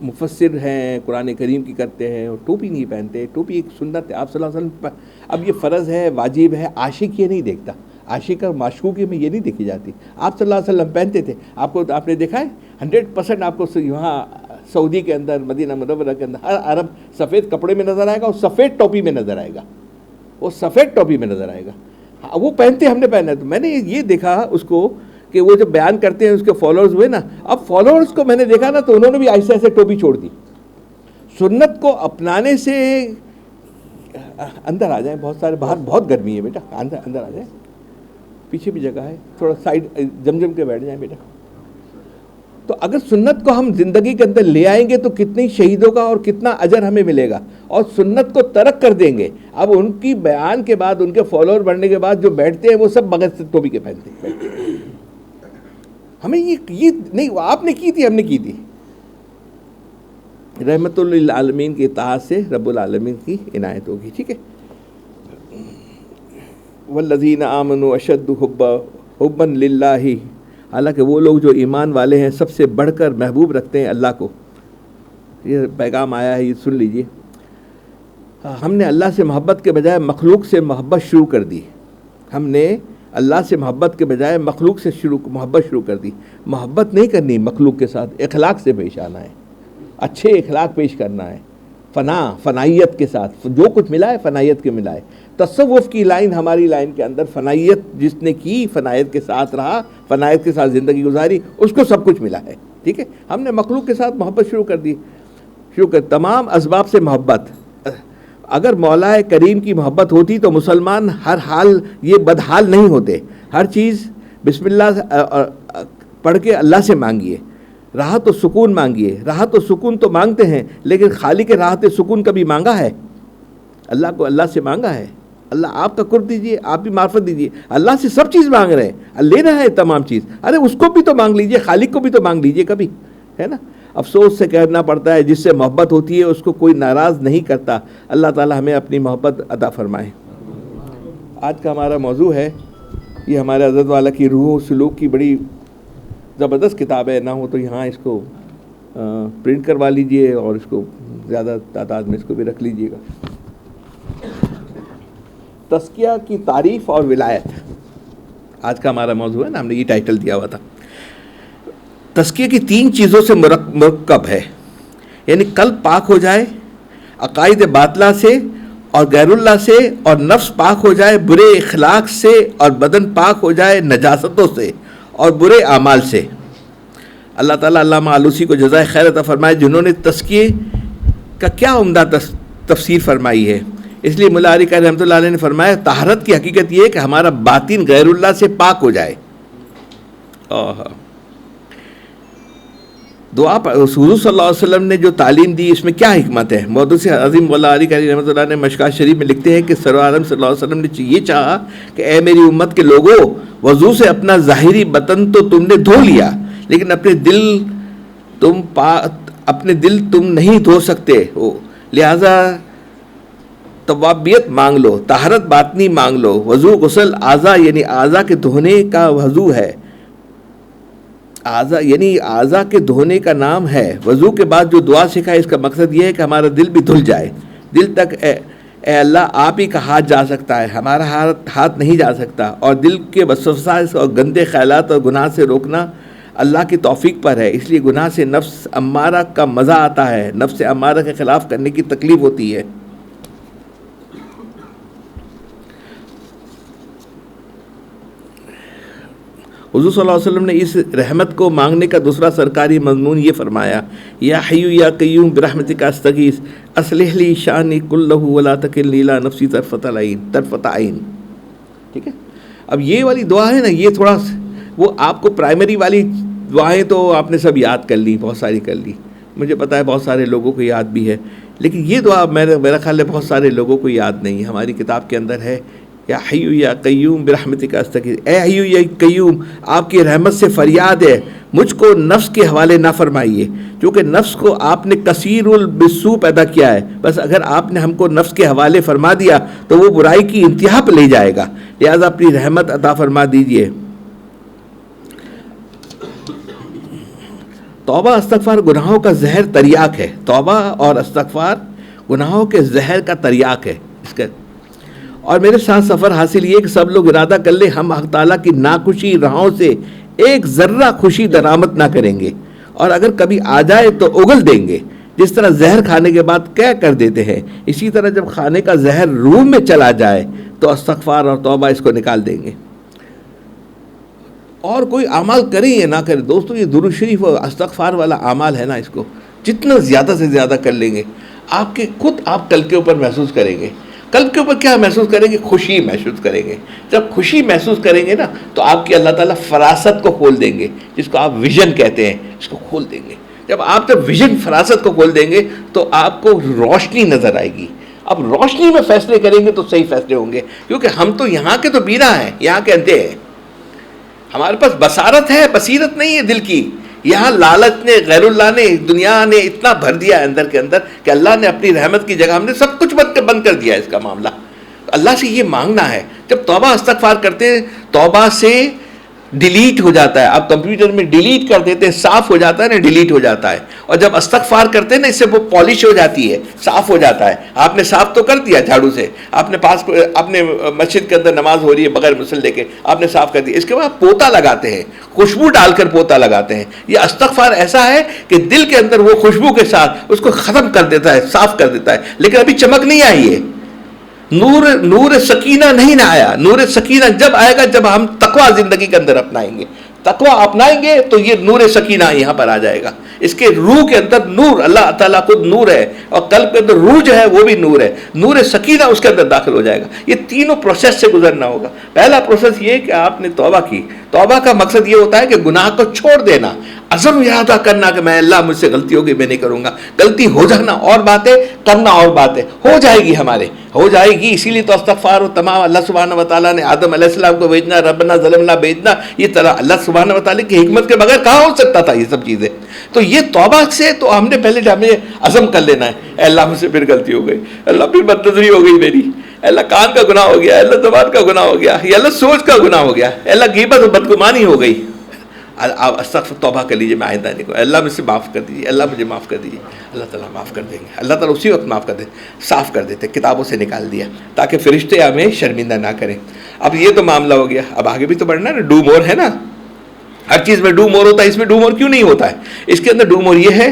مفسر ہیں، قرآن کریم کی کرتے ہیں، اور ٹوپی نہیں پہنتے. ٹوپی ایک سنت ہے آپ صلی اللہ علیہ وسلم. اب یہ فرض ہے، واجب ہے، عاشق یہ نہیں دیکھتا. عاشق اور معشوقی میں یہ نہیں دیکھی جاتی. آپ صلی اللہ علیہ وسلم پہنتے تھے. آپ نے دیکھا ہے 100% آپ کو یہاں سعودی کے اندر، مدینہ منورہ کے اندر ہر عرب سفید کپڑے میں نظر آئے گا، اور سفید ٹوپی میں نظر آئے گا. وہ پہنتے، ہم نے پہنا ہے. تو میں نے یہ دیکھا اس کو کہ وہ جب بیان کرتے ہیں اس کے فالوورز ہوئے نا، اب فالوورز کو میں نے دیکھا نا، تو انہوں نے بھی ایسے ایسے ٹوپی چھوڑ دی. سنت کو اپنانے سے اندر آ جائیں. بہت سارے باہر بہت گرمی ہے بیٹا، اندر آ جائیں، پیچھے بھی جگہ ہے، تھوڑا سائڈ جم کے بیٹھ جائیں بیٹا. تو اگر سنت کو ہم زندگی کے اندر لے آئیں گے تو کتنی شہیدوں کا اور کتنا اجر ہمیں ملے گا. اور سنت کو ترک کر دیں گے، اب ان کی بیان کے بعد، ان کے فالوور بڑھنے کے بعد جو بیٹھتے ہیں وہ سب بغیر ٹوپی کے پہنتے ہیں. ہمیں یہ نہیں، آپ نے کی تھی، ہم نے کی تھی. رحمت للعالمین کی اطاعت سے رب العالمین کی عنایت ہوگی. ٹھیک ہے. والذین آمنوا اشد حبا للہ، حالانکہ وہ لوگ جو ایمان والے ہیں سب سے بڑھ کر محبوب رکھتے ہیں اللہ کو. یہ پیغام آیا ہے، یہ سن لیجئے. ہم نے اللہ سے محبت کے بجائے مخلوق سے محبت شروع کر دی. ہم نے اللہ سے محبت کے بجائے مخلوق سے محبت شروع کر دی. محبت نہیں کرنی مخلوق کے ساتھ، اخلاق سے پیش آنا ہے، اچھے اخلاق پیش کرنا ہے، فنائیت کے ساتھ. جو کچھ ملا ہے فنائیت کے ملا ہے. تصوف کی لائن ہماری لائن کے اندر، فنائیت جس نے کی، فنائیت کے ساتھ رہا، فنائیت کے ساتھ زندگی گزاری، اس کو سب کچھ ملا ہے. ٹھیک ہے. ہم نے مخلوق کے ساتھ محبت شروع کر دی. تمام اسباب سے محبت. اگر مولا کریم کی محبت ہوتی تو مسلمان ہر حال یہ بدحال نہیں ہوتے. ہر چیز بسم اللہ پڑھ کے اللہ سے مانگیے. راحت و سکون مانگیے. راحت و سکون تو مانگتے ہیں، لیکن خالق کے راحت و سکون کبھی مانگا ہے؟ اللہ کو اللہ سے مانگا ہے. اللہ آپ کا قرب دیجیے، آپ بھی معرفت دیجیے. اللہ سے سب چیز مانگ رہے ہیں، لینا ہے تمام چیز. ارے اس کو بھی تو مانگ لیجیے، خالق کو بھی تو مانگ لیجیے کبھی، ہے نا. افسوس سے کہنا پڑتا ہے جس سے محبت ہوتی ہے اس کو کوئی ناراض نہیں کرتا. اللہ تعالی ہمیں اپنی محبت عطا فرمائے. آج کا ہمارا موضوع ہے، یہ ہمارے حضرت والا کی روح و سلوک کی بڑی زبردست کتاب ہے. نہ ہو تو یہاں اس کو پرنٹ کروا لیجئے اور اس کو زیادہ تعداد میں اس کو بھی رکھ لیجئے گا. تزکیہ کی تعریف اور ولایت آج کا ہمارا موضوع ہے نا. ہم نے یہ ٹائٹل دیا ہوا تھا. تزکیہ کی 3 چیزوں سے مرکب ہے، یعنی قلب پاک ہو جائے عقائد باطلہ سے اور غیر اللہ سے، اور نفس پاک ہو جائے برے اخلاق سے، اور بدن پاک ہو جائے نجاستوں سے اور برے اعمال سے۔ اللہ تعالیٰ علامہ آلوسی کو جزائے خیر عطا فرمائے، جنہوں نے تزکیے کا کیا عمدہ تفسیر فرمائی ہے۔ اس لیے مولا علی قاری رحمۃ اللہ علیہ نے فرمایا طہارت کی حقیقت یہ ہے کہ ہمارا باطن غیر اللہ سے پاک ہو جائے۔ دعا پر حضور صلی اللہ علیہ وسلم نے جو تعلیم دی، اس میں کیا حکمت ہے؟ محدث عظیم مولا علی قاری رحمۃ اللہ نے مشکات شریف میں لکھتے ہیں کہ سرور عالم صلی اللہ علیہ وسلم نے یہ چاہا کہ اے میری امت کے لوگوں، وضو سے اپنا ظاہری بدن تو تم نے دھو لیا، لیکن اپنے دل تم نہیں دھو سکتے ہو، لہذا توابیت مانگ لو، طہارت باطنی مانگ لو۔ وضو غسل اعضاء یعنی اعضاء کے دھونے کا وضو ہے، اعضاء یعنی اعضاء کے دھونے کا نام ہے۔ وضو کے بعد جو دعا سکھائے اس کا مقصد یہ ہے کہ ہمارا دل بھی دھل جائے۔ دل تک اے اللہ آپ ہی کا ہاتھ جا سکتا ہے، ہمارا ہاتھ نہیں جا سکتا، اور دل کے وسوسات اور گندے خیالات اور گناہ سے روکنا اللہ کی توفیق پر ہے۔ اس لیے گناہ سے نفس امارہ کا مزہ آتا ہے، نفس امارہ کے خلاف کرنے کی تکلیف ہوتی ہے۔ حضور صلی اللہ علیہ وسلم نے اس رحمت کو مانگنے کا دوسرا سرکاری مضمون یہ فرمایا، یا حی یا قیوم برحمتک استغیث اصلح لی شانی کلہ ولا تکلنی الی نفسی طرفۃ عین۔ ٹھیک ہے، اب یہ والی دعا ہے نا، یہ تھوڑا وہ آپ کو پرائمری والی دعائیں تو آپ نے سب یاد کر لی، بہت ساری کر لی، مجھے پتا ہے بہت سارے لوگوں کو یاد بھی ہے، لیکن یہ دعا میرا خیال ہے بہت سارے لوگوں کو یاد نہیں ہے۔ ہماری کتاب کے اندر ہے یا حی یا قیوم برحمتک استغیث، اے حی یا قیوم آپ کی رحمت سے فریاد ہے، مجھ کو نفس کے حوالے نہ فرمائیے، کیونکہ نفس کو آپ نے کثیر البسو پیدا کیا ہے، بس اگر آپ نے ہم کو نفس کے حوالے فرما دیا تو وہ برائی کی انتہا پہ لے جائے گا، لہذا اپنی رحمت عطا فرما دیجیے۔ توبہ استغفار گناہوں کا زہر تریاک ہے، توبہ اور استغفار گناہوں کے زہر کا تریاک ہے اس کا۔ اور میرے ساتھ سفر حاصل یہ کہ سب لوگ ارادہ کر لیں ہم حق تعالیٰ کی ناخوشی راہوں سے ایک ذرہ خوشی درآمد نہ کریں گے، اور اگر کبھی آ جائے تو اگل دیں گے، جس طرح زہر کھانے کے بعد کیا کر دیتے ہیں، اسی طرح جب کھانے کا زہر روح میں چلا جائے تو استغفار اور توبہ اس کو نکال دیں گے۔ اور کوئی اعمال کریں یا نہ کریں دوستو، یہ درود شریف اور استغفار والا اعمال ہے نا، اس کو جتنا زیادہ سے زیادہ کر لیں گے، آپ کے خود آپ قلب کے اوپر محسوس کریں گے۔ قلب کے اوپر کیا محسوس کریں گے؟ خوشی محسوس کریں گے۔ جب خوشی محسوس کریں گے نا تو آپ کی اللہ تعالیٰ فراست کو کھول دیں گے، جس کو آپ ویژن کہتے ہیں، اس کو کھول دیں گے۔ جب ویژن فراست کو کھول دیں گے تو آپ کو روشنی نظر آئے گی۔ اب روشنی میں فیصلے کریں گے تو صحیح فیصلے ہوں گے، کیونکہ ہم تو یہاں کے تو بینا ہیں، یہاں کے اندھے ہیں، ہمارے پاس بصارت ہے، بصیرت نہیں ہے دل کی۔ یہاں لالچ نے، غیر اللہ نے، دنیا نے اتنا بھر دیا ہے اندر کے اندر کہ اللہ نے اپنی رحمت کی جگہ ہم نے سب کچھ بند کر دیا ہے اس کا معاملہ۔ اللہ سے یہ مانگنا ہے، جب توبہ استغفار کرتے ہیں توبہ سے ڈیلیٹ ہو جاتا ہے، آپ کمپیوٹر میں ڈیلیٹ کر دیتے ہیں، صاف ہو جاتا ہے نا، ڈیلیٹ ہو جاتا ہے، اور جب استغفار کرتے ہیں نا اس سے وہ پالش ہو جاتی ہے، صاف ہو جاتا ہے۔ آپ نے صاف تو کر دیا جھاڑو سے، آپ نے مسجد کے اندر نماز ہو رہی ہے بغیر مسلح کے، آپ نے صاف کر دیا، اس کے بعد پوتا لگاتے ہیں، خوشبو ڈال کر پوتا لگاتے ہیں۔ یہ استغفار ایسا ہے کہ دل کے اندر وہ خوشبو کے ساتھ اس کو ختم کر دیتا ہے، صاف کر دیتا ہے، لیکن ابھی چمک نہیں آئی ہے، نور سکینہ نہیں نہ آیا۔ نور سکینہ جب آئے گا جب ہم تقوی زندگی کے اندر اپنائیں گے، تقوی اپنائیں گے تو یہ نور سکینہ یہاں پر آ جائے گا۔ اس کے روح کے اندر نور، اللہ تعالیٰ خود نور ہے، اور قلب کے اندر روح جو ہے وہ بھی نور ہے، نور سکینہ اس کے اندر داخل ہو جائے گا۔ یہ تینوں پروسیس سے گزرنا ہوگا۔ پہلا پروسیس یہ کہ آپ نے توبہ کی، توبہ کا مقصد یہ ہوتا ہے کہ گناہ کو چھوڑ دینا، عزم ارادہ کرنا کہ میں اللہ مجھ سے غلطی ہوگی میں نہیں کروں گا، غلطی ہو جانا اور بات ہے، کرنا اور بات ہے، ہو جائے گی ہمارے، ہو جائے گی۔ اسی لیے تو استغفار و تمام اللہ سبحانہ و تعالیٰ نے آدم علیہ السلام کو بھیجنا، ربنا ظلمنا بھیجنا، یہ طرح اللہ سبحانہ و تعالیٰ کی حکمت کے بغیر کہاں ہو سکتا تھا یہ سب چیزیں؟ تو یہ توبہ سے تو ہم نے پہلے ہمیں عزم کر لینا ہے، اے اللہ مجھ سے پھر غلطی ہو گئی، اللہ پھر بد نظری ہو گئی میری، اللہ کان کا گناہ ہو گیا، اللہ زبان کا گناہ ہو گیا، یا اللہ سوچ کا گناہ ہو گیا، اللہ غیبت و بدگمانی ہو گئی۔ آپ استغفر توبہ کر لیجیے، میں آئندہ نہیں کو، اللہ مجھ سے معاف کر دیجیے، اللہ مجھے معاف کر دیجیے، اللہ تعالیٰ معاف کر دیں گے، اللہ تعالیٰ اسی وقت معاف کر دے، صاف کر دیتے، کتابوں سے نکال دیا تاکہ فرشتے ہمیں شرمندہ نہ کریں۔ اب یہ تو معاملہ ہو گیا، اب آگے بھی تو بڑھنا ہے نا، ڈو مور ہے نا، ہر چیز میں ڈو مور ہوتا ہے، اس میں ڈو مور کیوں نہیں ہوتا ہے؟ اس کے اندر ڈو مور یہ ہے،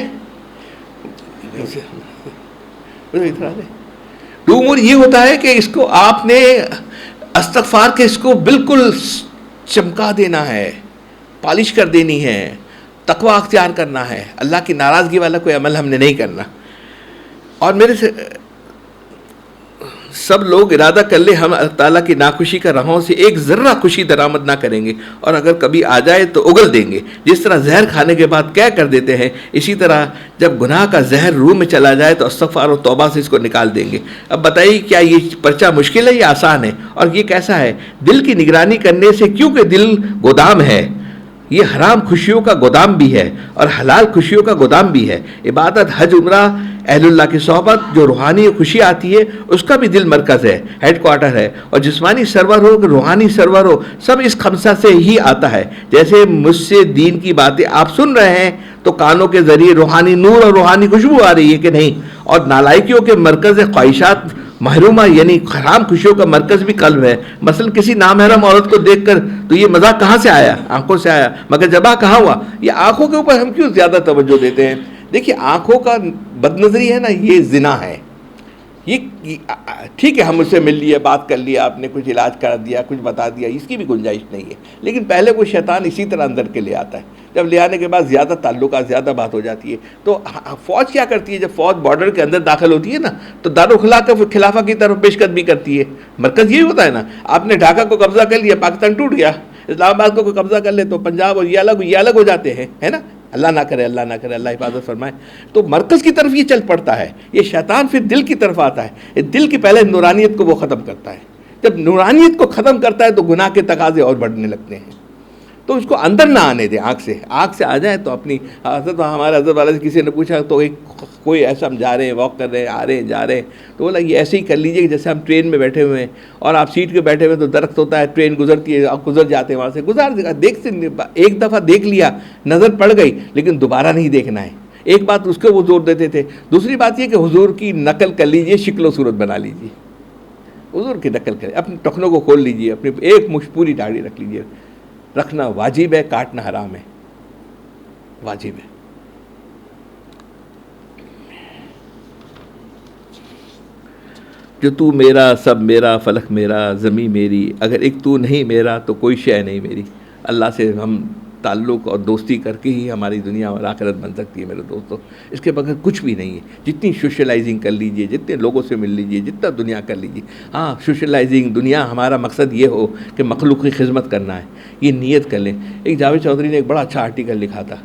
دو امور یہ ہوتا ہے کہ اس کو آپ نے استغفار کے اس کو بالکل چمکا دینا ہے، پالش کر دینی ہے، تقوی اختیار کرنا ہے، اللہ کی ناراضگی والا کوئی عمل ہم نے نہیں کرنا. اور میرے سے سب لوگ ارادہ کر لیں ہم اللہ تعالیٰ کی ناخوشی کا راہوں سے ایک ذرہ خوشی درآمد نہ کریں گے، اور اگر کبھی آ جائے تو اگل دیں گے. جس طرح زہر کھانے کے بعد کیا کر دیتے ہیں، اسی طرح جب گناہ کا زہر روح میں چلا جائے تو استغفار و توبہ سے اس کو نکال دیں گے. اب بتائیے کیا یہ پرچہ مشکل ہے یا آسان ہے؟ اور یہ کیسا ہے؟ دل کی نگرانی کرنے سے، کیونکہ دل گودام ہے، یہ حرام خوشیوں کا گودام بھی ہے اور حلال خوشیوں کا گودام بھی ہے. عبادت، حج، عمرہ، اہل اللہ کی صحبت، جو روحانی خوشی آتی ہے اس کا بھی دل مرکز ہے، ہیڈ کوارٹر ہے. اور جسمانی سرور ہو کہ روحانی سرور ہو، سب اس خمسہ سے ہی آتا ہے. جیسے مجھ سے دین کی باتیں آپ سن رہے ہیں تو کانوں کے ذریعے روحانی نور اور روحانی خوشبو آ رہی ہے کہ نہیں؟ اور نالائکیوں کے مرکز خواہشات محرومہ یعنی حرام خوشیوں کا مرکز بھی قلب ہے. مثلا کسی نامحرم عورت کو دیکھ کر تو یہ مزاق کہاں سے آیا؟ آنکھوں سے آیا، مگر جبا کہاں ہوا؟ یہ آنکھوں کے اوپر ہم کیوں زیادہ توجہ دیتے ہیں؟ دیکھیے آنکھوں کا بد نظری ہے نا، یہ زنا ہے. یہ ٹھیک ہے ہم اس سے مل لیے، بات کر لیا، آپ نے کچھ علاج کر دیا، کچھ بتا دیا، اس کی بھی گنجائش نہیں ہے. لیکن پہلے وہ شیطان اسی طرح اندر کے لے آتا ہے. جب لے آنے کے بعد زیادہ تعلقات، زیادہ بات ہو جاتی ہے. تو فوج کیا کرتی ہے؟ جب فوج بارڈر کے اندر داخل ہوتی ہے نا تو دارالخلافہ کی طرف پیش قدمی کرتی ہے. مرکز یہی ہوتا ہے نا. آپ نے ڈھاکہ کو قبضہ کر لیا، پاکستان ٹوٹ گیا. اسلام آباد کو کوئی قبضہ کر لے تو پنجاب اور یہ الگ ہو جاتے ہیں، ہے نا. اللہ نہ کرے، اللہ نہ کرے، اللہ حفاظت فرمائے. تو مرکز کی طرف یہ چل پڑتا ہے. یہ شیطان پھر دل کی طرف آتا ہے. دل کی پہلے نورانیت کو وہ ختم کرتا ہے. جب نورانیت کو ختم کرتا ہے تو گناہ کے تقاضے اور بڑھنے لگتے ہیں. تو اس کو اندر نہ آنے دیں. آنکھ سے آ جائے تو اپنی حضرت، ہمارے حضرت والا سے کسی نے پوچھا تو کوئی ایسا ہم جا رہے ہیں، واک کر رہے ہیں، آ رہے ہیں، جا رہے ہیں، تو بولا یہ ایسے ہی کر لیجیے کہ جیسے ہم ٹرین میں بیٹھے ہوئے ہیں اور آپ سیٹ پہ بیٹھے ہوئے تو درخت ہوتا ہے، ٹرین گزرتی ہے، آپ گزر جاتے ہیں وہاں سے، دیکھتے ایک دفعہ دیکھ لیا، نظر پڑ گئی، لیکن دوبارہ نہیں دیکھنا ہے. ایک بات اس کو وہ زور دیتے تھے. دوسری بات یہ کہ حضور کی نقل کر لیجیے، شکل و صورت بنا لیجیے، حضور کی نقل کریں، اپنے ٹخنوں کو کھول لیجیے، اپنی ایک مشت پوری داڑھی رکھ لیجیے. رکھنا واجب ہے، کاٹنا حرام ہے، واجب ہے. جو تو میرا، سب میرا، فلک میرا، زمین میری، اگر ایک تو نہیں میرا تو کوئی شے نہیں میری. اللہ سے ہم تعلق اور دوستی کر کے ہی ہماری دنیا اور آخرت بن سکتی ہے میرے دوستوں. اس کے بغیر کچھ بھی نہیں ہے. جتنی سوشلائزنگ کر لیجئے، جتنے لوگوں سے مل لیجئے، جتنا دنیا کر لیجئے. ہاں سوشلائزنگ دنیا، ہمارا مقصد یہ ہو کہ مخلوق کی خدمت کرنا ہے، یہ نیت کر لیں. ایک جاوید چودھری نے ایک بڑا اچھا آرٹیکل لکھا تھا،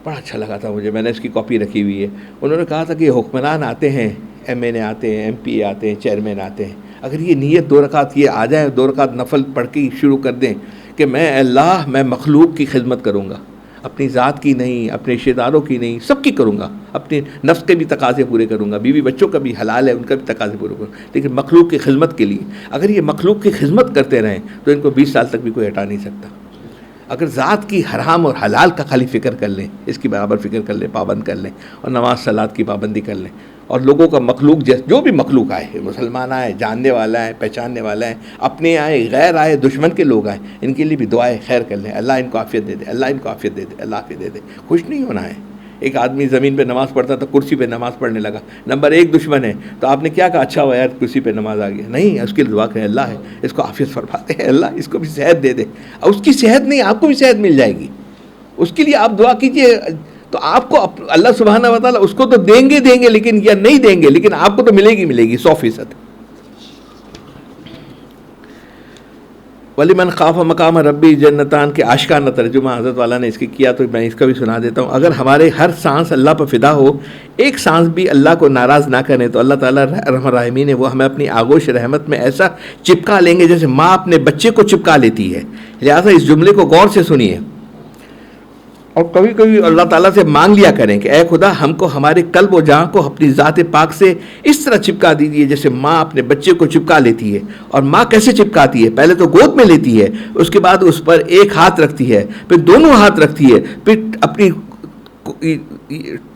بڑا اچھا لگا تھا مجھے، میں نے اس کی کاپی رکھی ہوئی ہے. انہوں نے کہا تھا کہ حکمران آتے ہیں، ایم این اے آتے ہیں، ایم پی اے آتے ہیں، چیئرمین آتے ہیں، اگر یہ نیت 2 رکعت یہ آ جائیں، 2 رکعت نفل پڑھ کے شروع کر دیں کہ میں مخلوق کی خدمت کروں گا، اپنی ذات کی نہیں، اپنے رشتہ داروں کی نہیں، سب کی کروں گا، اپنے نفس کے بھی تقاضے پورے کروں گا، بیوی بچوں کا بھی حلال ہے ان کا بھی تقاضے پورے کروں گا، لیکن مخلوق کی خدمت کے لیے. اگر یہ مخلوق کی خدمت کرتے رہیں تو ان کو 20 سال تک بھی کوئی ہٹا نہیں سکتا. اگر ذات کی حرام اور حلال کا خالی فکر کر لیں، اس کی برابر فکر کر لیں، پابند کر لیں، اور نماز صلات کی پابندی کر لیں، اور لوگوں کا مخلوق جو بھی مخلوق آئے، مسلمان آئے، جاننے والا ہے، پہچاننے والا ہے، اپنے آئے، غیر آئے، دشمن کے لوگ آئے، ان کے لیے بھی دعائیں خیر کر لیں. اللہ ان کو عافیت دے دے، اللہ ان کو عافیت دے دے، اللہ عافیت دے دے. خوش نہیں ہونا ہے. ایک آدمی زمین پہ نماز پڑھتا تھا، کرسی پہ نماز پڑھنے لگا. نمبر 1 دشمن ہے، تو آپ نے کیا کہا؟ اچھا ہوا یار کرسی پہ نماز آ گیا. نہیں، اس کے لیے دعا کریں، اللہ ہے اس کو عافیت فرماتے ہیں، اللہ اس کو بھی صحت دے دے. اور اس کی صحت نہیں، آپ کو بھی صحت مل جائے گی. اس کے لیے آپ دعا کیجئے. تو آپ کو اللہ سبحانہ و تعالیٰ اس کو تو دیں گے لیکن یا نہیں دیں گے، لیکن آپ کو تو ملے گی 100%. وَلِمَنْ خَافَ مَقَامَ رَبِّ جَنَّتَانِ کے آشکارانہ ترجمہ حضرت والا نے اس کی کیا، تو میں اس کا بھی سنا دیتا ہوں. اگر ہمارے ہر سانس اللہ پر فدا ہو، ایک سانس بھی اللہ کو ناراض نہ کریں، تو اللہ تعالیٰ رحم الراحمین ہے، وہ ہمیں اپنی آغوش رحمت میں ایسا چپکا لیں گے جیسے ماں اپنے بچے کو چپکا لیتی ہے. لہٰذا اس جملے کو غور سے سنیے، اور کبھی کبھی اللہ تعالیٰ سے مانگ لیا کریں کہ اے خدا ہم کو ہمارے قلب و جان کو اپنی ذات پاک سے اس طرح چپکا دیجیے جیسے ماں اپنے بچے کو چپکا لیتی ہے. اور ماں کیسے چپکاتی ہے؟ پہلے تو گود میں لیتی ہے، اس کے بعد اس پر ایک ہاتھ رکھتی ہے، پھر دونوں ہاتھ رکھتی ہے، پھر اپنی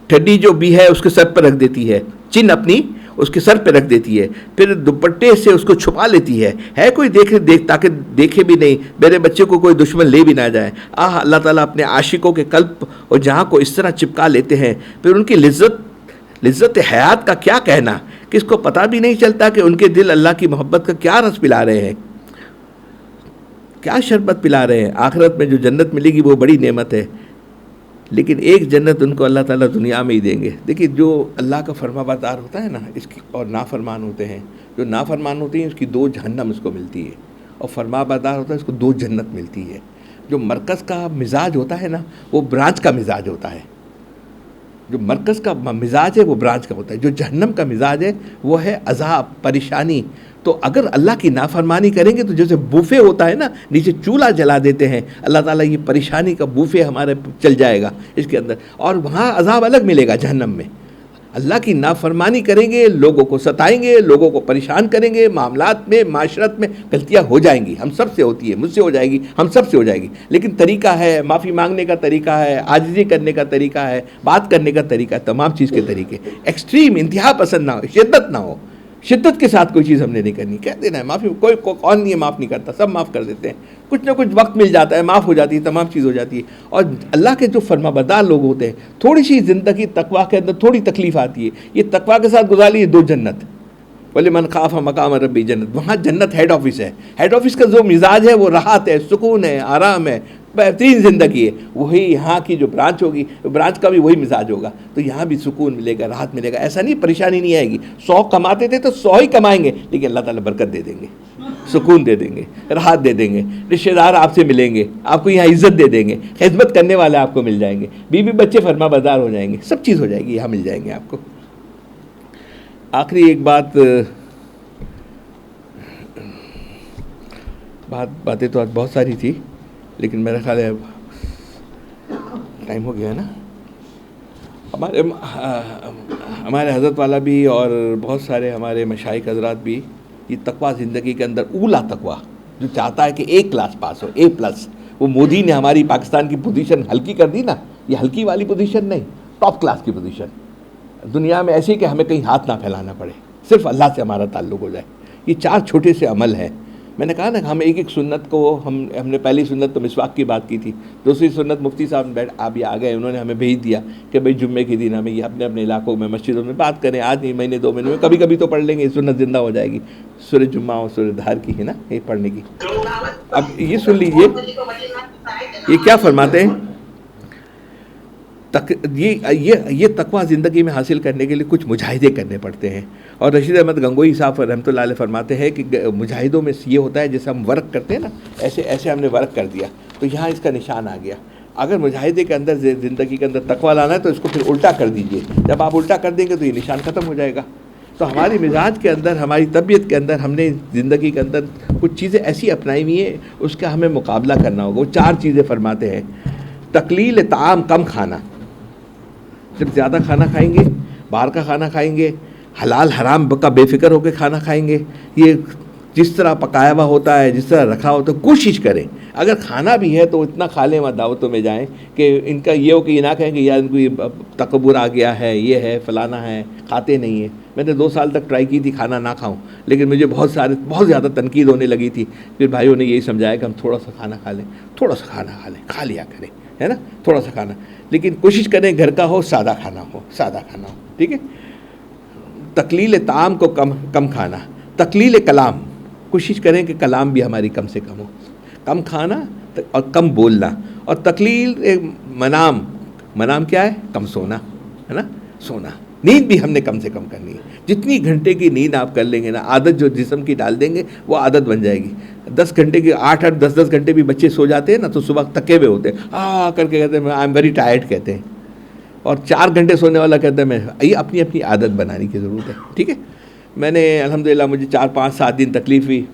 ٹھڈی جو بھی ہے اس کے سر پر رکھ دیتی ہے، چن اپنی اس کے سر پہ رکھ دیتی ہے، پھر دوپٹے سے اس کو چھپا لیتی ہے کوئی تاکہ دیکھے بھی نہیں، میرے بچے کو کوئی دشمن لے بھی نہ جائے. اللہ تعالیٰ اپنے عاشقوں کے قلب اور جہاں کو اس طرح چپکا لیتے ہیں. پھر ان کی لذت حیات کا کیا کہنا کس کو پتہ بھی نہیں چلتا کہ ان کے دل اللہ کی محبت کا کیا رس پلا رہے ہیں، کیا شربت پلا رہے ہیں. آخرت میں جو جنت ملے گی وہ بڑی نعمت ہے، لیکن ایک جنت ان کو اللہ تعالیٰ دنیا میں ہی دیں گے. دیکھیے جو اللہ کا فرما بردار ہوتا ہے نا اس کی، اور نافرمان ہوتے ہیں، جو نافرمان ہوتے ہیں اس کی 2 جہنم اس کو ملتی ہے، اور فرما بردار ہوتا ہے اس کو 2 جنت ملتی ہے. جو مرکز کا مزاج ہوتا ہے نا وہ برانچ کا مزاج ہوتا ہے، جو مرکز کا مزاج ہے وہ برانچ کا ہوتا ہے. جو جہنم کا مزاج ہے وہ ہے عذاب، پریشانی. تو اگر اللہ کی نافرمانی کریں گے تو جیسے بوفے ہوتا ہے نا، نیچے چولہا جلا دیتے ہیں، اللہ تعالیٰ یہ پریشانی کا بوفے ہمارے چل جائے گا اس کے اندر، اور وہاں عذاب الگ ملے گا جہنم میں. اللہ کی نافرمانی کریں گے، لوگوں کو ستائیں گے، لوگوں کو پریشان کریں گے، معاملات میں، معاشرت میں غلطیاں ہو جائیں گی، ہم سب سے ہوتی ہے، مجھ سے ہو جائے گی، ہم سب سے ہو جائے گی. لیکن طریقہ ہے، معافی مانگنے کا طریقہ ہے، عاجزی کرنے کا طریقہ ہے، بات کرنے کا طریقہ ہے، تمام چیز کے طریقے. ایکسٹریم انتہا پسند نہ ہو، شدت نہ ہو، شدت کے ساتھ کوئی چیز ہم نے نہیں کرنی. کہہ دینا ہے معافی، کوئی کون نہیں ہے معاف نہیں کرتا، سب معاف کر دیتے ہیں. کچھ نہ کچھ وقت مل جاتا ہے، معاف ہو جاتی ہے، تمام چیز ہو جاتی ہے. اور اللہ کے جو فرما بردار لوگ ہوتے ہیں، تھوڑی سی زندگی تقویٰ کے اندر تھوڑی تکلیف آتی ہے، یہ تقویٰ کے ساتھ گزار لیے 2 جنت. وَلِمَنْ خَافَ مَقَامَ رَبِّهِ جنت، وہاں جنت ہیڈ آفس ہے. ہیڈ آفس کا جو مزاج ہے وہ راحت ہے، سکون ہے، آرام ہے، بہترین زندگی ہے. وہی یہاں کی جو برانچ ہوگی، برانچ کا بھی وہی مزاج ہوگا، تو یہاں بھی سکون ملے گا، راحت ملے گا. ایسا نہیں پریشانی نہیں آئے گی. 100 کماتے تھے تو 100 ہی کمائیں گے، لیکن اللہ تعالیٰ برکت دے دیں گے، سکون دے دیں گے، راحت دے دیں گے. رشتہ دار آپ سے ملیں گے، آپ کو یہاں عزت دے دیں گے، خدمت کرنے والے آپ کو مل جائیں گے، بیوی بچے فرما بردار ہو جائیں گے، سب چیز ہو جائے گی، یہاں مل جائیں گے آپ کو. آخری ایک باتیں تو آج بہت ساری تھی، لیکن میرا خیال ہے ٹائم ہو گیا ہے نا. ہمارے حضرت والا بھی اور بہت سارے ہمارے مشائخ حضرات بھی یہ تقویٰ زندگی کے اندر اولا تقویٰ جو چاہتا ہے کہ A class pass who, A+. وہ مودی نے ہماری پاکستان کی پوزیشن ہلکی کر دی نا، یہ ہلکی والی پوزیشن نہیں، ٹاپ کلاس کی پوزیشن دنیا میں ایسی کہ ہمیں کہیں ہاتھ نہ پھیلانا پڑے، صرف اللہ سے ہمارا تعلق ہو جائے. یہ 4 چھوٹے سے عمل ہیں. میں نے کہا نا کہ ہم ایک سنت کو ہم نے پہلی سنت تو مسواک کی بات کی تھی، دوسری سنت مفتی صاحب آپ یہ آ گئے، انہوں نے ہمیں بھیج دیا کہ بھئی جمعے کے دن ہمیں یہ اپنے اپنے علاقوں میں مسجدوں میں بات کریں. آج نہیں، مہینے 2 مہینے میں کبھی کبھی تو پڑھ لیں گے، سنت زندہ ہو جائے گی. سورہ جمعہ اور سورہ دہر کی ہے نا یہ پڑھنے کی. اب یہ سن لیجئے یہ کیا فرماتے ہیں. یہ تقویٰ زندگی میں حاصل کرنے کے لیے کچھ مجاہدے کرنے پڑتے ہیں. اور رشید احمد گنگوئی صاحب رحمۃ اللہ علیہ فرماتے ہیں کہ مجاہدوں میں یہ ہوتا ہے جیسے ہم ورک کرتے ہیں نا، ایسے ہم نے ورک کر دیا تو یہاں اس کا نشان آ گیا. اگر مجاہدے کے اندر زندگی کے اندر تقویٰ لانا ہے تو اس کو پھر الٹا کر دیجئے. جب آپ الٹا کر دیں گے تو یہ نشان ختم ہو جائے گا. تو ہماری مزاج کے اندر، ہماری طبیعت کے اندر ہم نے زندگی کے اندر کچھ چیزیں ایسی اپنائی ہوئی ہیں، اس کا ہمیں مقابلہ کرنا ہوگا. وہ 4 چیزیں فرماتے ہیں. تقلیل طعام، کم کھانا. جب زیادہ کھانا کھائیں گے، باہر کا کھانا کھائیں گے، حلال حرام کا بے فکر ہو کے کھانا کھائیں گے، یہ جس طرح پکایا ہوا ہوتا ہے، جس طرح رکھا ہوتا ہے، کوشش کریں اگر کھانا بھی ہے تو اتنا کھا لیں، وہاں دعوتوں میں جائیں کہ ان کا یہ ہو کہ یہ نہ کہیں کہ یار ان کو یہ تکبر آ گیا ہے، یہ ہے فلانا ہے، کھاتے نہیں ہیں. میں نے 2 سال تک ٹرائی کی تھی کھانا نہ کھاؤں، لیکن مجھے بہت زیادہ تنقید ہونے لگی تھی. پھر بھائیوں نے یہی سمجھایا کہ ہم تھوڑا سا کھانا کھا لیں، تھوڑا سا کھانا کھا لیں، کھا لیا کریں، ہے نا، تھوڑا سا کھانا. لیکن کوشش کریں گھر کا ہو، سادہ کھانا ہو، ٹھیک ہے. تقلیل طعام کو کم کھانا. تقلیل کلام، کوشش کریں کہ کلام بھی ہماری کم سے کم ہو. کم کھانا اور کم بولنا. اور تقلیل منام کیا ہے؟ کم سونا، ہے نا، سونا. نیند بھی ہم نے کم سے کم کرنی ہے. جتنی گھنٹے کی نیند آپ کر لیں گے نا، عادت جو جسم کی ڈال دیں گے وہ عادت بن جائے گی. 10 گھنٹے کی 8 10 گھنٹے بھی بچے سو جاتے ہیں نا تو صبح تکے ہوئے ہوتے ہیں، کر کے کہتے ہیں آئی ایم ویری ٹائرڈ کہتے ہیں. اور 4 گھنٹے سونے والا کہتا ہے میں. یہ اپنی عادت بنانے کی ضرورت ہے. ٹھیک ہے. میں نے الحمدللہ مجھے 4 5 7 دن تکلیف ہوئی.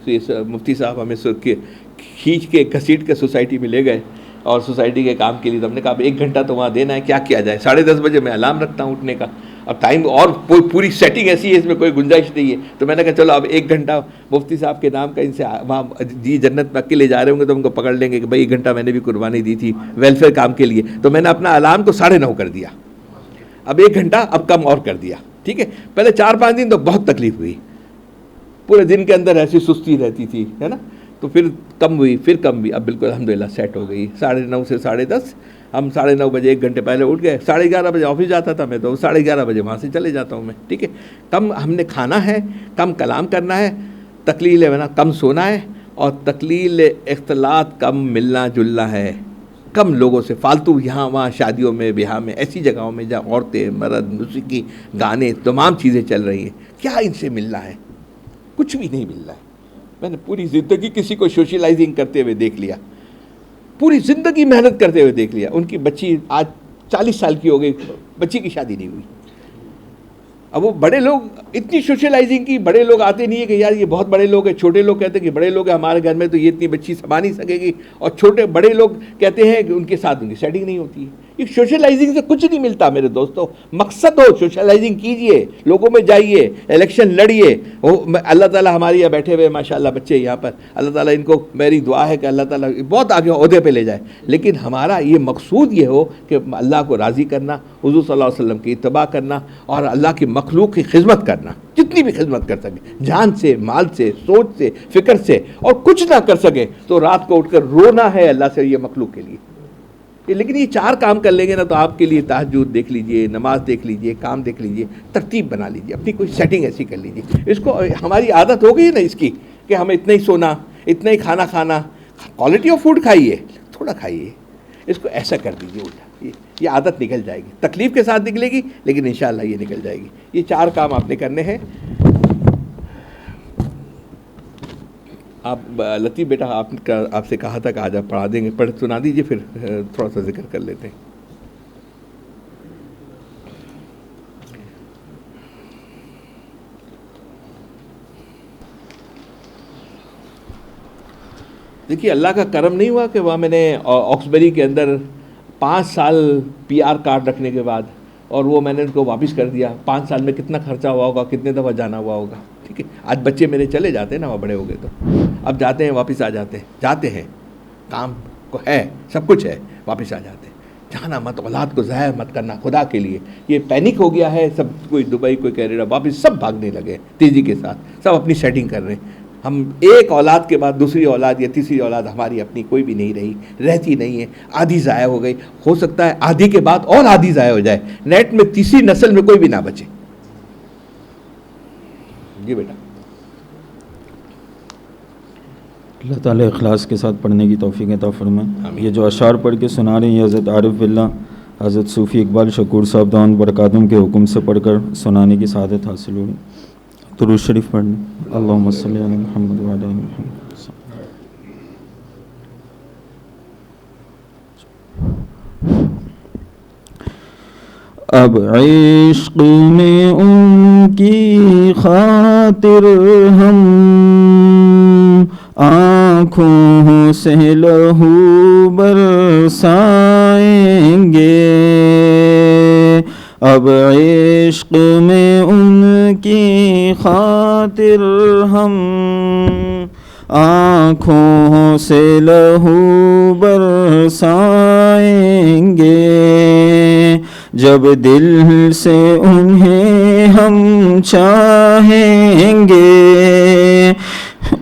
مفتی صاحب ہمیں کھینچ کے گھسیٹ کے سوسائٹی میں لے گئے اور سوسائٹی کے کام کے لیے. تو ہم نے کہا 1 گھنٹہ تو وہاں دینا ہے، کیا جائے. 10:30 بجے میں الارم رکھتا ہوں اٹھنے کا. اب ٹائم اور پوری سیٹنگ ایسی ہے، اس میں کوئی گنجائش نہیں ہے. تو میں نے کہا چلو اب 1 گھنٹہ مفتی صاحب کے نام کا ان سے وہاں جی جنت میں اکیلے جا رہے ہوں گے تو ان کو پکڑ لیں گے کہ بھائی 1 گھنٹہ میں نے بھی قربانی دی تھی ویلفیئر کام کے لیے. تو میں نے اپنا الارم کو 9:30 کر دیا. اب 1 گھنٹہ اب کم اور کر دیا. ٹھیک ہے. پہلے 4 5 دن تو بہت تکلیف ہوئی، پورے دن کے اندر ایسی سستی رہتی تھی، ہے نا. تو پھر کم ہوئی. اب بالکل الحمدللہ سیٹ ہو گئی. 9:30 سے 10:30 ہم 9:30 بجے 1 گھنٹے پہلے اٹھ گئے, 11:30 بجے آفس جاتا تھا میں, تو 11:30 بجے وہاں سے چلے جاتا ہوں میں, ٹھیک ہے. کم ہم نے کھانا ہے, کم کلام کرنا ہے, تقلیل ہے نا کم سونا ہے, اور تقلیل اختلاط کم ملنا جلنا ہے, کم لوگوں سے فالتو یہاں وہاں شادیوں میں بیاہ میں ایسی جگہوں میں جہاں عورتیں مرد موسیقی گانے تمام چیزیں چل رہی ہیں, کیا ان سے ملنا ہے؟ کچھ بھی نہیں مل رہا ہے. میں نے پوری زندگی کسی کو سوشلائزنگ کرتے ہوئے دیکھ لیا, پوری زندگی محنت کرتے ہوئے دیکھ لیا, ان کی بچی آج 40 سال کی ہو گئی, بچی کی شادی نہیں ہوئی. اب وہ بڑے لوگ اتنی سوشلائزنگ کی, بڑے لوگ آتے نہیں ہیں کہ یار یہ بہت بڑے لوگ ہیں, چھوٹے لوگ کہتے ہیں کہ بڑے لوگ ہیں ہمارے گھر میں تو یہ اتنی بچی سنبھا نہیں سکے گی, اور چھوٹے بڑے لوگ کہتے ہیں کہ ان کے ساتھ ان کی سیٹنگ نہیں ہوتی ہے. یہ سوشلائزنگ سے کچھ نہیں ملتا میرے دوستوں. مقصد ہو سوشلائزنگ کیجئے, لوگوں میں جائیے, الیکشن لڑیے. اللہ تعالیٰ ہمارے یہاں بیٹھے ہوئے ماشاءاللہ بچے یہاں پر, اللہ تعالیٰ ان کو میری دعا ہے کہ اللہ تعالیٰ بہت آگے عہدے پہ لے جائے, لیکن ہمارا یہ مقصود یہ ہو کہ اللہ کو راضی کرنا, حضور صلی اللہ علیہ وسلم کی اتباع کرنا, اور اللہ کی مخلوق کی خدمت کرنا, جتنی بھی خدمت کر سکے, جان سے, مال سے, سوچ سے, فکر سے, اور کچھ نہ کر سکے تو رات کو اٹھ کر رونا ہے اللہ سے یہ مخلوق کے لیے. لیکن یہ 4 کام کر لیں گے نا تو آپ کے لیے تہجد دیکھ لیجئے, نماز دیکھ لیجئے, کام دیکھ لیجئے, ترتیب بنا لیجئے, اپنی کوئی سیٹنگ ایسی کر لیجئے. اس کو ہماری عادت ہو گئی نا اس کی کہ ہمیں اتنا ہی سونا, اتنا ہی کھانا کھانا, کوالٹی آف فوڈ کھائیے, تھوڑا کھائیے, اس کو ایسا کر دیجئے الٹا. یہ عادت نکل جائے گی, تکلیف کے ساتھ نکلے گی لیکن انشاءاللہ یہ نکل جائے گی. یہ 4 کام آپ نے کرنے ہیں. آپ لطیف بیٹا آپ سے کہا تھا کہ آج آپ پڑھا دیں گے, پڑھ سنا دیجئے, پھر تھوڑا سا ذکر کر لیتے ہیں. دیکھیے اللہ کا کرم نہیں ہوا کہ وہاں میں نے آکسبری کے اندر 5 سال PR کارڈ رکھنے کے بعد, اور وہ میں نے ان کو واپس کر دیا. 5 سال میں کتنا خرچہ ہوا ہوگا, کتنے دفعہ جانا ہوا ہوگا, ٹھیک ہے. آج بچے میرے چلے جاتے ہیں نا, وہ بڑے ہو گئے تو اب جاتے ہیں واپس آ جاتے ہیں, کام کو ہے, سب کچھ ہے, واپس آ جاتے ہیں. جانا مت, اولاد کو ضائع مت کرنا خدا کے لیے. یہ پینک ہو گیا ہے سب, کوئی دبئی کوئی کینیڈا, واپس سب بھاگنے لگے تیزی کے ساتھ, سب اپنی سیٹنگ کر رہے ہیں. ہم ایک اولاد کے بعد دوسری اولاد یا تیسری اولاد ہماری اپنی کوئی بھی نہیں رہتی نہیں ہے, آدھی ضائع ہو گئی. ہو سکتا ہے آدھی کے بعد اور آدھی ضائع ہو جائے, نیٹ میں تیسری نسل میں کوئی بھی نہ بچے. جی بیٹا. اللہ تعالیٰ اخلاص کے ساتھ پڑھنے کی توفیق عطا فرمائے. یہ جو اشعار پڑھ کے سنا رہے ہیں یہ حضرت عارف باللہ حضرت صوفی اقبال شکور صاحب دامت برکاتہم کے حکم سے پڑھ کر سنانے کی سعادت حاصل ہوئی. درود شریف پڑھنے. اللہم صلی علی محمد وعلی آل محمد. اب عشق میں ان کی خاطر ہم آنکھوں سے لہو برسائیں گے. اب عشق میں ان کی خاطر ہم آنکھوں سے لہو برسائیں گے. جب دل سے انہیں ہم چاہیں گے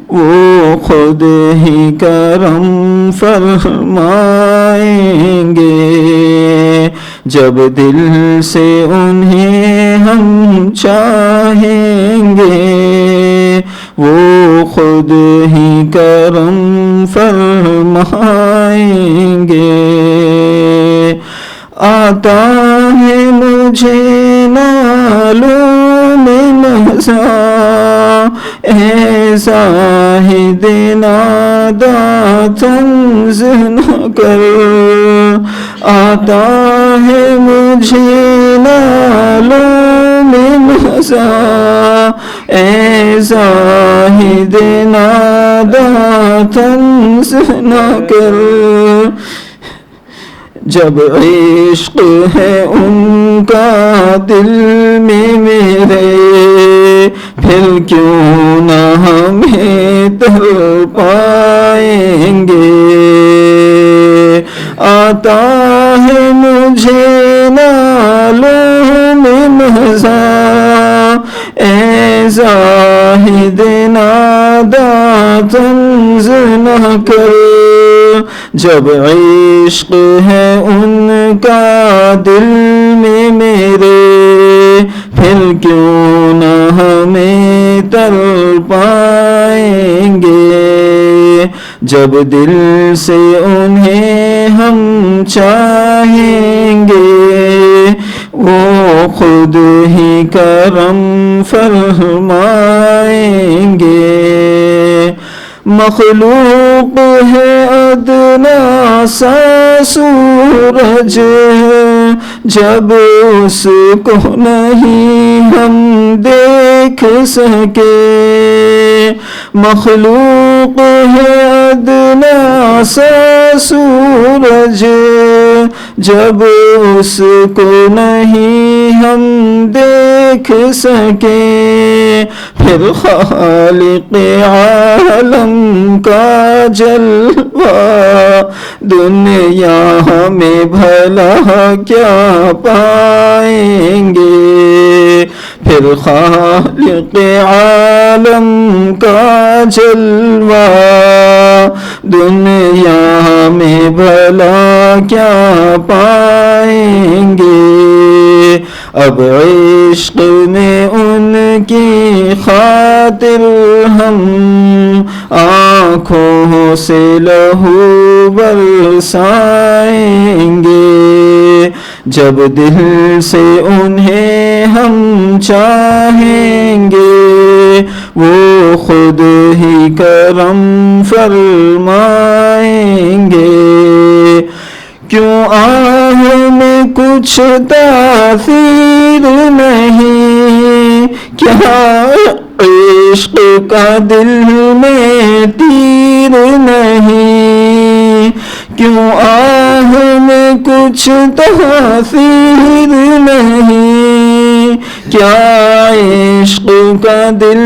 وہ خود ہی کرم فرمائیں گے. جب دل سے انہیں ہم چاہیں گے وہ خود ہی کرم فرمائیں گے. آتا ہے مجھے نالوں میں لحظہ اے زاہد نادا طنز نہ کر. آتا ہے مجھے نالوں میں لحظہ اے زاہد نادا طنز نہ کر. جب عشق ہے ان کا دل میں میرے پھر کیوں نہ ہمیں تڑ پائیں گے. آتا ہے مجھے نالوں میں مزہ اے زاہد نادا طنز نہ کر. جب عشق ہے ان کا دل میں میرے، پھر کیوں نہ ہمیں تڑ پائیں گے، جب دل سے انہیں ہم چاہیں گے، وہ خود ہی کرم فرمائیں گے۔ مخلوق ہے ادنا سا سورج، جب اس کو نہیں ہم دیکھ سکے، مخلوق ہے ادنا سا سورج، جب اس کو نہیں ہم دیکھ سکے، پھر خالق عالم کا جلوہ دنیا میں بھلا کیا پائیں گے، پھر خالق عالم کا جلوہ دنیا میں بھلا کیا پائیں گے۔ اب عشق میں ان کی خاطر ہم آنکھوں سے لہو برسائیں گے، جب دل سے انہیں ہم چاہیں گے، وہ خود ہی کرم فرمائیں گے۔ کیوں آہ میں کچھ تاثیر نہیں، کیا عشق کا دل میں تیر نہیں، کیوں آہ میں کچھ تاثیر نہیں، کیا عشق کا دل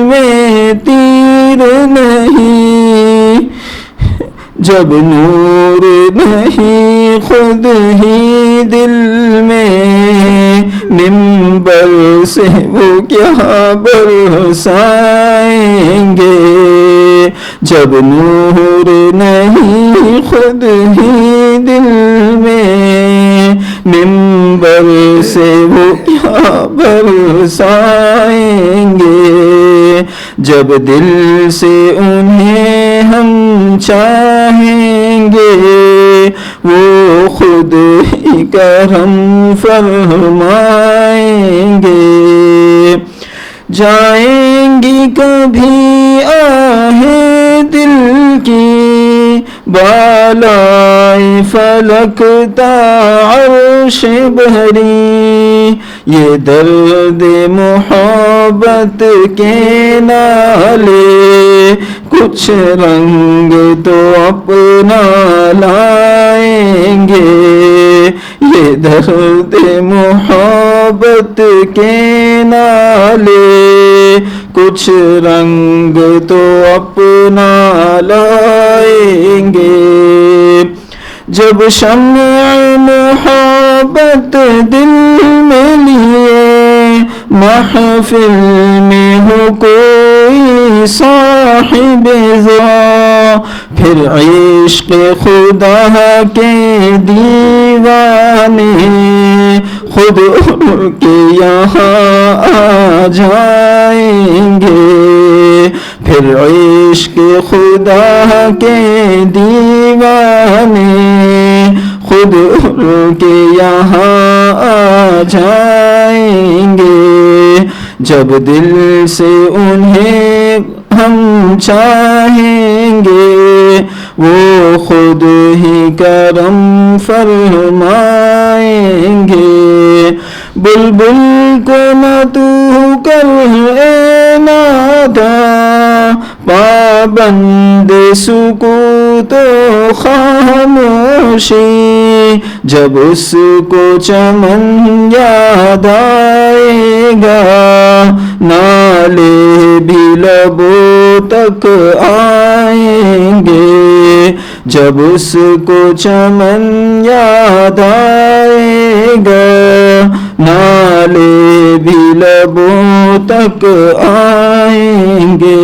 میں تیر نہیں، جب نور نہیں خود ہی دل میں، منبر سے وہ کیا برسائیں گے، جب نور نہیں خود ہی دل میں، منبر سے وہ کیا برسائیں گے، جب دل سے انہیں ہم چاہیں گے، وہ خود ہی کرم فرمائیں گے۔ جائیں گی کبھی آہیں دل کی بالائے فلک تا عرش بھری، یہ درد محبت کے نالے کچھ رنگ تو اپنا لائیں گے، یہ درد محبت کے نالے کچھ رنگ تو اپنا لائیں گے۔ جب شمع محبت دل میں لیے محفل میں ہو کوئی صاحب ذوق، پھر عشق خدا کے دیوانے خود اڑ کے یہاں آ جائیں گے، پھر عشق خدا کے دیوانے خود اڑ کے یہاں آ جائیں گے، جب دل سے انہیں ہم چاہیں گے، وہ خود ہی کرم فرمائیں گے۔ بلبل کو نہ تو کر اے نادا پابند سکوت و خاموشی، جب اس کو چمن یاد آئے گا نالے بھی لبوں تک آئیں گے، جب اس کو چمن یاد آئے گا نالے بھی لبوں تک آئیں گے۔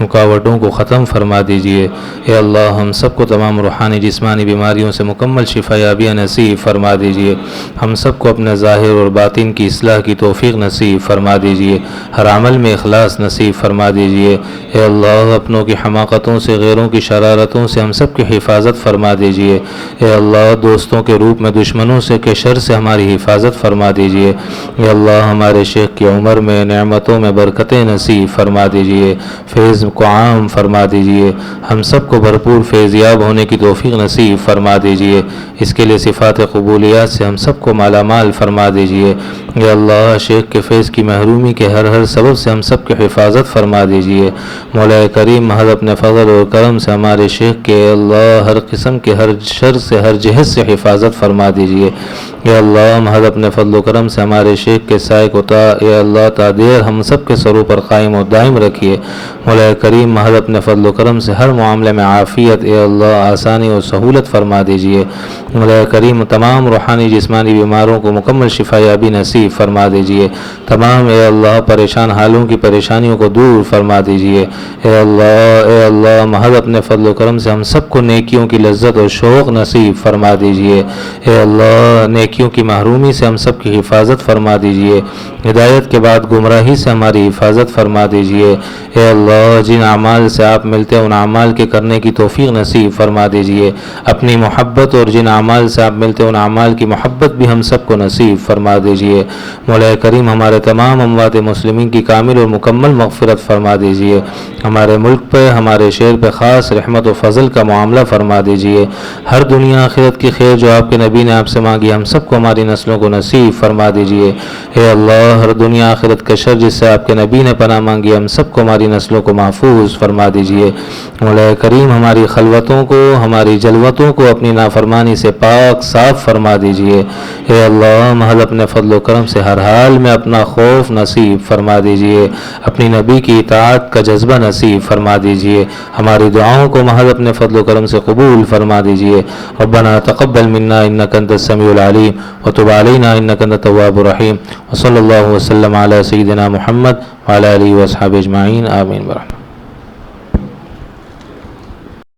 رکاوٹوں کو ختم فرما دیجئے۔ اے اللہ ہم سب کو تمام روحانی جسمانی بیماریوں سے مکمل شفا یابی نصیب فرما دیجئے۔ ہم سب کو اپنے ظاہر اور باطن کی اصلاح کی توفیق نصیب فرما دیجئے۔ ہر عمل میں اخلاص نصیب فرما دیجئے۔ اے اللہ اپنوں کی حماقتوں سے، غیروں کی شرارتوں سے ہم سب کی حفاظت فرما دیجئے۔ اے اللہ دوستوں کے روپ میں دشمنوں سے کے شر سے ہماری حفاظت فرما دیجئے۔ اے اللہ ہمارے شیخ کی عمر میں نعمتوں میں برکتیں نصیب فرما دیجئے، فیض کو عام فرما دیجئے۔ ہم سب کو بھرپور فیضیاب ہونے کی توفیق نصیب فرما دیجئے۔ اس کے لیے صفات قبولیات سے ہم سب کو مالا مال فرما دیجئے۔ اے اللہ شیخ کے فیض کی محرومی کے ہر سبب سے ہم سب کی حفاظت فرما دیجئے۔ مولا کریم محض اپنے فضل اور کرم سے ہمارے شیخ کے اے اللہ ہر قسم کے ہر شر سے، ہر جہت سے حفاظت فرما دیجئے۔ اے اللہ محض اپنے فضل و کرم سے ہمارے شیخ کے سائے کو اے اللہ تا دیر ہم سب کے سروں پر قائم و دائم رکھیے۔ مولا کریم محض اپنے فضل و کرم سے ہر معاملے میں عافیت اے اللہ آسانی و سہولت فرما دیجئے۔ مولا کریم تمام روحانی جسمانی بیماروں کو مکمل شفا یابی نصیب فرما دیجئے۔ تمام اے اللہ پریشان حالوں کی پریشانیوں کو دور فرما دیجئے۔ اے اللہ محض اپنے فضل و کرم سے ہم سب کو نیکیوں کی لذت اور شوق نصیب فرما دیجئے۔ اے اللہ نیکیوں کی محرومی سے ہم سب کی حفاظت فرما دیجئے۔ ہدایت کے بعد گمراہی سے ہماری حفاظت فرما دیجئے۔ اے اللہ جن اعمال سے آپ ملتے ہیں ان اعمال کے کرنے کی توفیق نصیب فرما دیجئے۔ اپنی محبت اور جن اعمال سے آپ ملتے ہیں ان اعمال کی محبت بھی ہم سب کو نصیب فرما دیجئے۔ مولا کریم ہمارے تمام اموات مسلمین کی کامل اور مکمل مغفرت فرما دیجئے۔ ہمارے ملک پہ، ہمارے شہر پہ خاص رحمت و فضل کا معاملہ فرما دیجئے۔ ہر دنیا آخرت کی خیر جو آپ کے نبی نے آپ سے مانگی ہم سب کو ہماری نسلوں کو نصیب فرما دیجئے۔ اے اللہ ہر دنیا آخرت کا شر جس سے آپ کے نبی نے پناہ مانگی ہم سب کو ہماری نسلوں کو محفوظ فرما دیجئے۔ مولا کریم ہماری خلوتوں کو، ہماری جلوتوں کو اپنی نافرمانی سے پاک صاف فرما دیجئے۔ اے اللہ محض اپنے فضل و کرم سے ہر حال میں اپنا خوف نصیب فرما دیجئے۔ اپنی نبی کی اطاعت کا جذبہ نصیب فرما دیجئے۔ ہماری دعاؤں کو محض اپنے فضل و کرم سے قبول فرما دیجئے۔ ربنا تقبل منا انک انت السمیع العلیم وتب علینا انک انت التواب الرحیم وصلی اللہ وسلم علی سیدنا محمد وعلی آلہ واصحابہ اجمعین آمین برحمتک۔